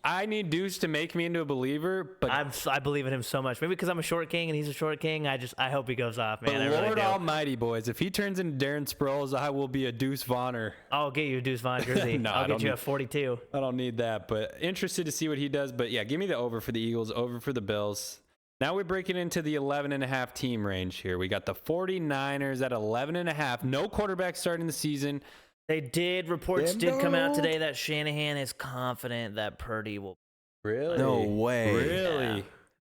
I need Deuce to make me into a believer, but I believe in him so much. Maybe because I'm a short king and he's a short king. I hope he goes off, man. But Lord Almighty, boys, if he turns into Darren Sproles, I will be a Deuce Vaughner. I'll get you a Deuce Vaughn jersey. No, I'll get you a 42. I don't need that, but interested to see what he does. But yeah, give me the over for the Eagles, over for the Bills. Now we're breaking into the 11.5 team range here. We got the 49ers at 11.5. No quarterback starting the season. Reports did come out today that Shanahan is confident that Purdy will. Really? No way. Really? Yeah.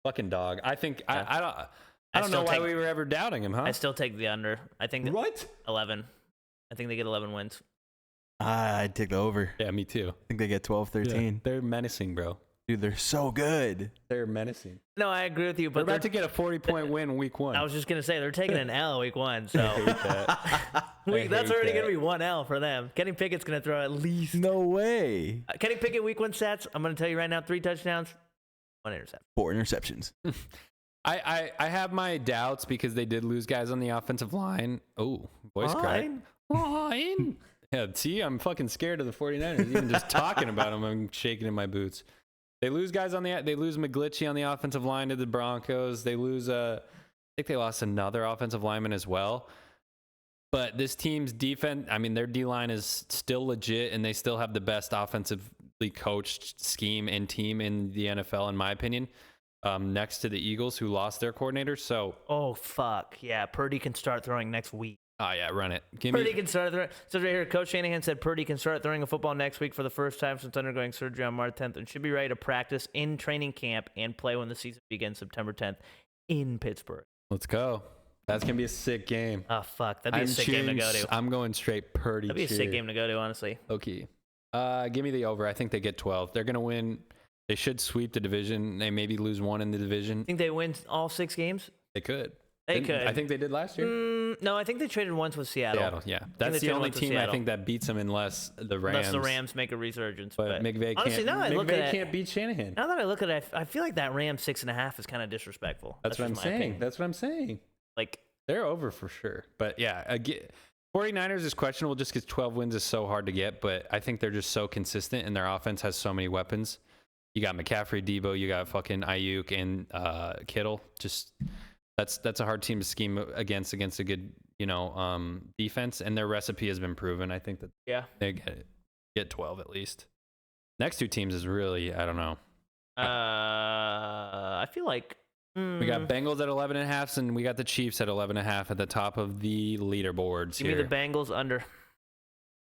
Fucking dog. I think I don't know why we were ever doubting him, huh? I still take the under. I think what? 11. I think they get 11 wins. I'd take the over. Yeah, me too. I think they get 12, 13. Yeah, they're menacing, bro. Dude, they're so good. They're menacing. No, I agree with you, but they're about to get a 40-point win week 1. I was just gonna say they're taking an L week 1, so I hate that. that's already gonna be 1 L for them. Kenny Pickett's gonna throw at least. No way. Kenny Pickett week 1 stats. I'm gonna tell you right now: 3 touchdowns, 1 interception. 4 interceptions. I have my doubts because they did lose guys on the offensive line. Oh, voice crack. Line. Yeah, see, I'm fucking scared of the 49ers. Even just talking about them, I'm shaking in my boots. They lose guys they lose McGlinchey on the offensive line to the Broncos. They lose I think they lost another offensive lineman as well. But this team's defense, I mean, their D-line is still legit, and they still have the best offensively coached scheme and team in the NFL, in my opinion, next to the Eagles, who lost their coordinator. So, oh, fuck. Yeah, Purdy can start throwing next week. Oh, yeah, run it. Purdy can start throwing. So right here, Coach Shanahan said Purdy can start throwing a football next week for the first time since undergoing surgery on March 10th and should be ready to practice in training camp and play when the season begins September 10th in Pittsburgh. Let's go. That's going to be a sick game. Oh, fuck. That'd be a sick game to go to. I'm going straight Purdy. That'd be a sick game to go to, honestly. Okay. Give me the over. I think they get 12. They're going to win. They should sweep the division. They maybe lose 1 in the division. Think they win all 6 games? They could. They could. I think they did last year. No, I think they traded once with Seattle. Yeah. That's the only team I think that beats them unless the Rams. Unless the Rams make a resurgence. But McVay honestly, can't beat Shanahan. Now that I look at it, I feel like that Rams 6.5 is kind of disrespectful. That's what I'm saying. Opinion. That's what I'm saying. Like, they're over for sure. But yeah, 49ers is questionable just because 12 wins is so hard to get. But I think they're just so consistent, and their offense has so many weapons. You got McCaffrey, Debo, you got fucking Ayuk and Kittle. Just that's a hard team to scheme against a good defense, and their recipe has been proven. I think that they get 12 at least. Next 2 teams is really, I don't know. I feel like we got Bengals at 11.5, and we got the Chiefs at 11.5 at the top of the leaderboards. Give me the Bengals under.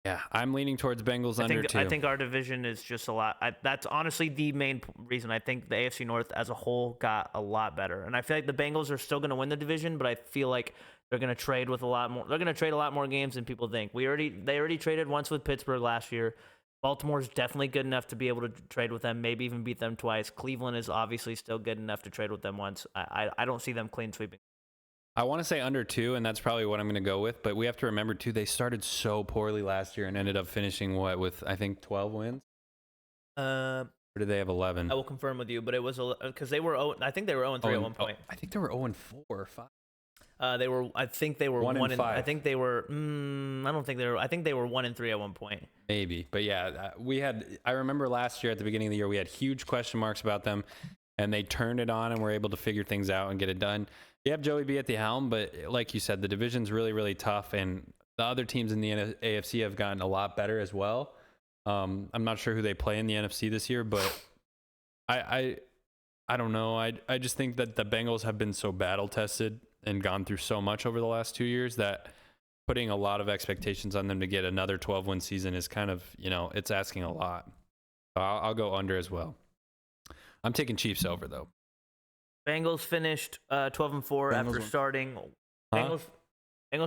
Yeah, I'm leaning towards Bengals under too. I think our division is just a lot. That's honestly the main reason. I think the AFC North as a whole got a lot better, and I feel like the Bengals are still going to win the division, but I feel like they're going to trade with a lot more. They're going to trade a lot more games than people think. They already traded once with Pittsburgh last year. Baltimore's definitely good enough to be able to trade with them, maybe even beat them twice. Cleveland is obviously still good enough to trade with them once. I don't see them clean sweeping. I want to say under 2, and that's probably what I'm going to go with. But we have to remember, too, they started so poorly last year and ended up finishing, with, I think, 12 wins? Or did they have 11? I will confirm with you, but it was because they were 0, I think they were 0-3 at one point. I think they were 0-4 or 5. I think they were 1-5. I think they were. I don't think they were. I think they were 1-3 at one point. Maybe, but yeah, I remember last year at the beginning of the year we had huge question marks about them, and they turned it on and were able to figure things out and get it done. You have Joey B at the helm, but like you said, the division's really, really tough, and the other teams in the AFC have gotten a lot better as well. I'm not sure who they play in the NFC this year, but I don't know. I just think that the Bengals have been so battle tested and gone through so much over the last 2 years that putting a lot of expectations on them to get another 12-win season is kind of, it's asking a lot. So I'll go under as well. I'm taking Chiefs over, though. Bengals finished 12-4 after starting. Bengals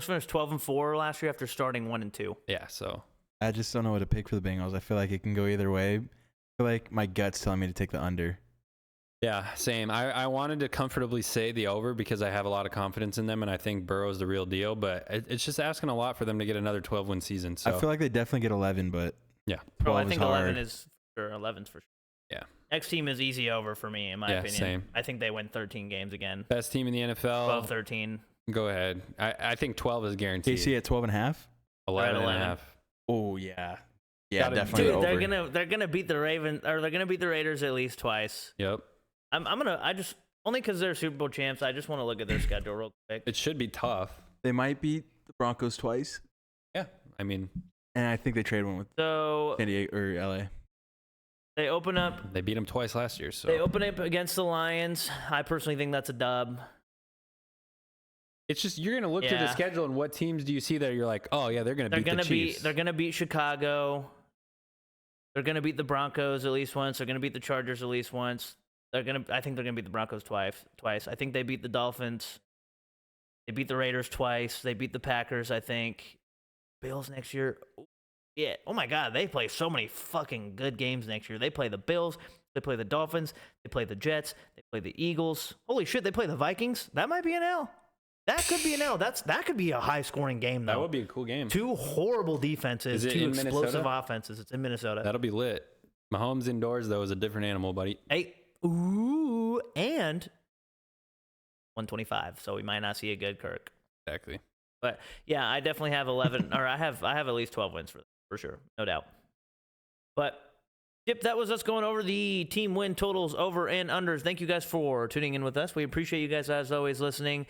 finished 12-4 last year after starting 1-2. Yeah, so I just don't know what to pick for the Bengals. I feel like it can go either way. I feel like my gut's telling me to take the under. Yeah, same. I wanted to comfortably say the over because I have a lot of confidence in them, and I think Burrow's the real deal. But it's just asking a lot for them to get another 12-win season. So I feel like they definitely get 11, but yeah, 12 I think is 11 hard. is for 11's for sure. Yeah. Next team is easy over for me, in my opinion. Same. I think they win 13 games again. Best team in the NFL. 12-13. Go ahead. I think 12 is guaranteed. KC at 12.5. 11 and a 11. half. Oh yeah, yeah, Gotta- definitely Dude, over. they're gonna beat the Ravens, or they're gonna beat the Raiders at least twice. Yep. Only because they're Super Bowl champs. I just want to look at their schedule real quick. It should be tough. They might beat the Broncos twice, Yeah. I mean, and I think they trade one with So San Diego or LA. they open up. they beat them twice last year. So They open up against the Lions. I personally think that's a dub. it's just you're gonna look through the Yeah. schedule and what teams do you see there? You're like, oh yeah, they're gonna beat the Chiefs. They're gonna beat Chicago. They're gonna beat the Broncos at least once. They're gonna beat the Chargers at least once. I think they're gonna beat the Broncos twice. I think they beat the Dolphins. They beat the Raiders twice. They beat the Packers, I think. Bills next year. Yeah. Oh my God, they play so many fucking good games next year. They play the Bills. They play the Dolphins. They play the Jets. They play the Eagles. Holy shit, they play the Vikings. That might be an L. That could be an L. That could be a high-scoring game, though. That would be a cool game. Two horrible defenses, Is it two in explosive Minnesota? offenses. It's in Minnesota. That'll be lit. Mahomes indoors though is a different animal, buddy. And 125. So we might not see a good Kirk. Exactly. But yeah, I definitely have 11, or I have at least 12 wins for sure, no doubt. But yep, that was us going over the team win totals, over and unders. Thank you guys for tuning in with us. We appreciate you guys as always listening,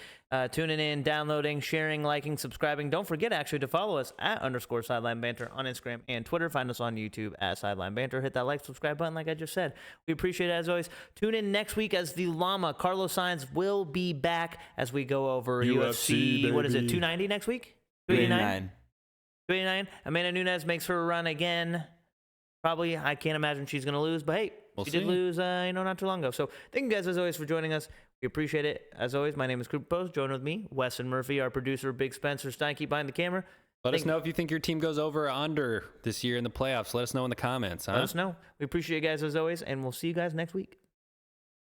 tuning in, downloading, sharing, liking, subscribing. Don't forget actually to follow us at _Sideline Banter on Instagram and Twitter. Find us on YouTube at Sideline Banter. Hit that like, subscribe button like I just said. We appreciate it as always. Tune in next week as the Llama, Carlos Sainz, will be back as we go over UFC what is it, 290 next week? 289? 289. Amanda Nunes makes her run again. Probably, I can't imagine she's going to lose, but hey, We'll she did see. lose, not too long ago. So thank you guys as always for joining us. We appreciate it. As always, my name is Cooper Post. Join with me, Weston Murphy, our producer, Big Spencer Steinke behind the camera. Let us know if you think your team goes over or under this year in the playoffs. Let us know in the comments. Huh? Let us know. We appreciate you guys as always, and we'll see you guys next week.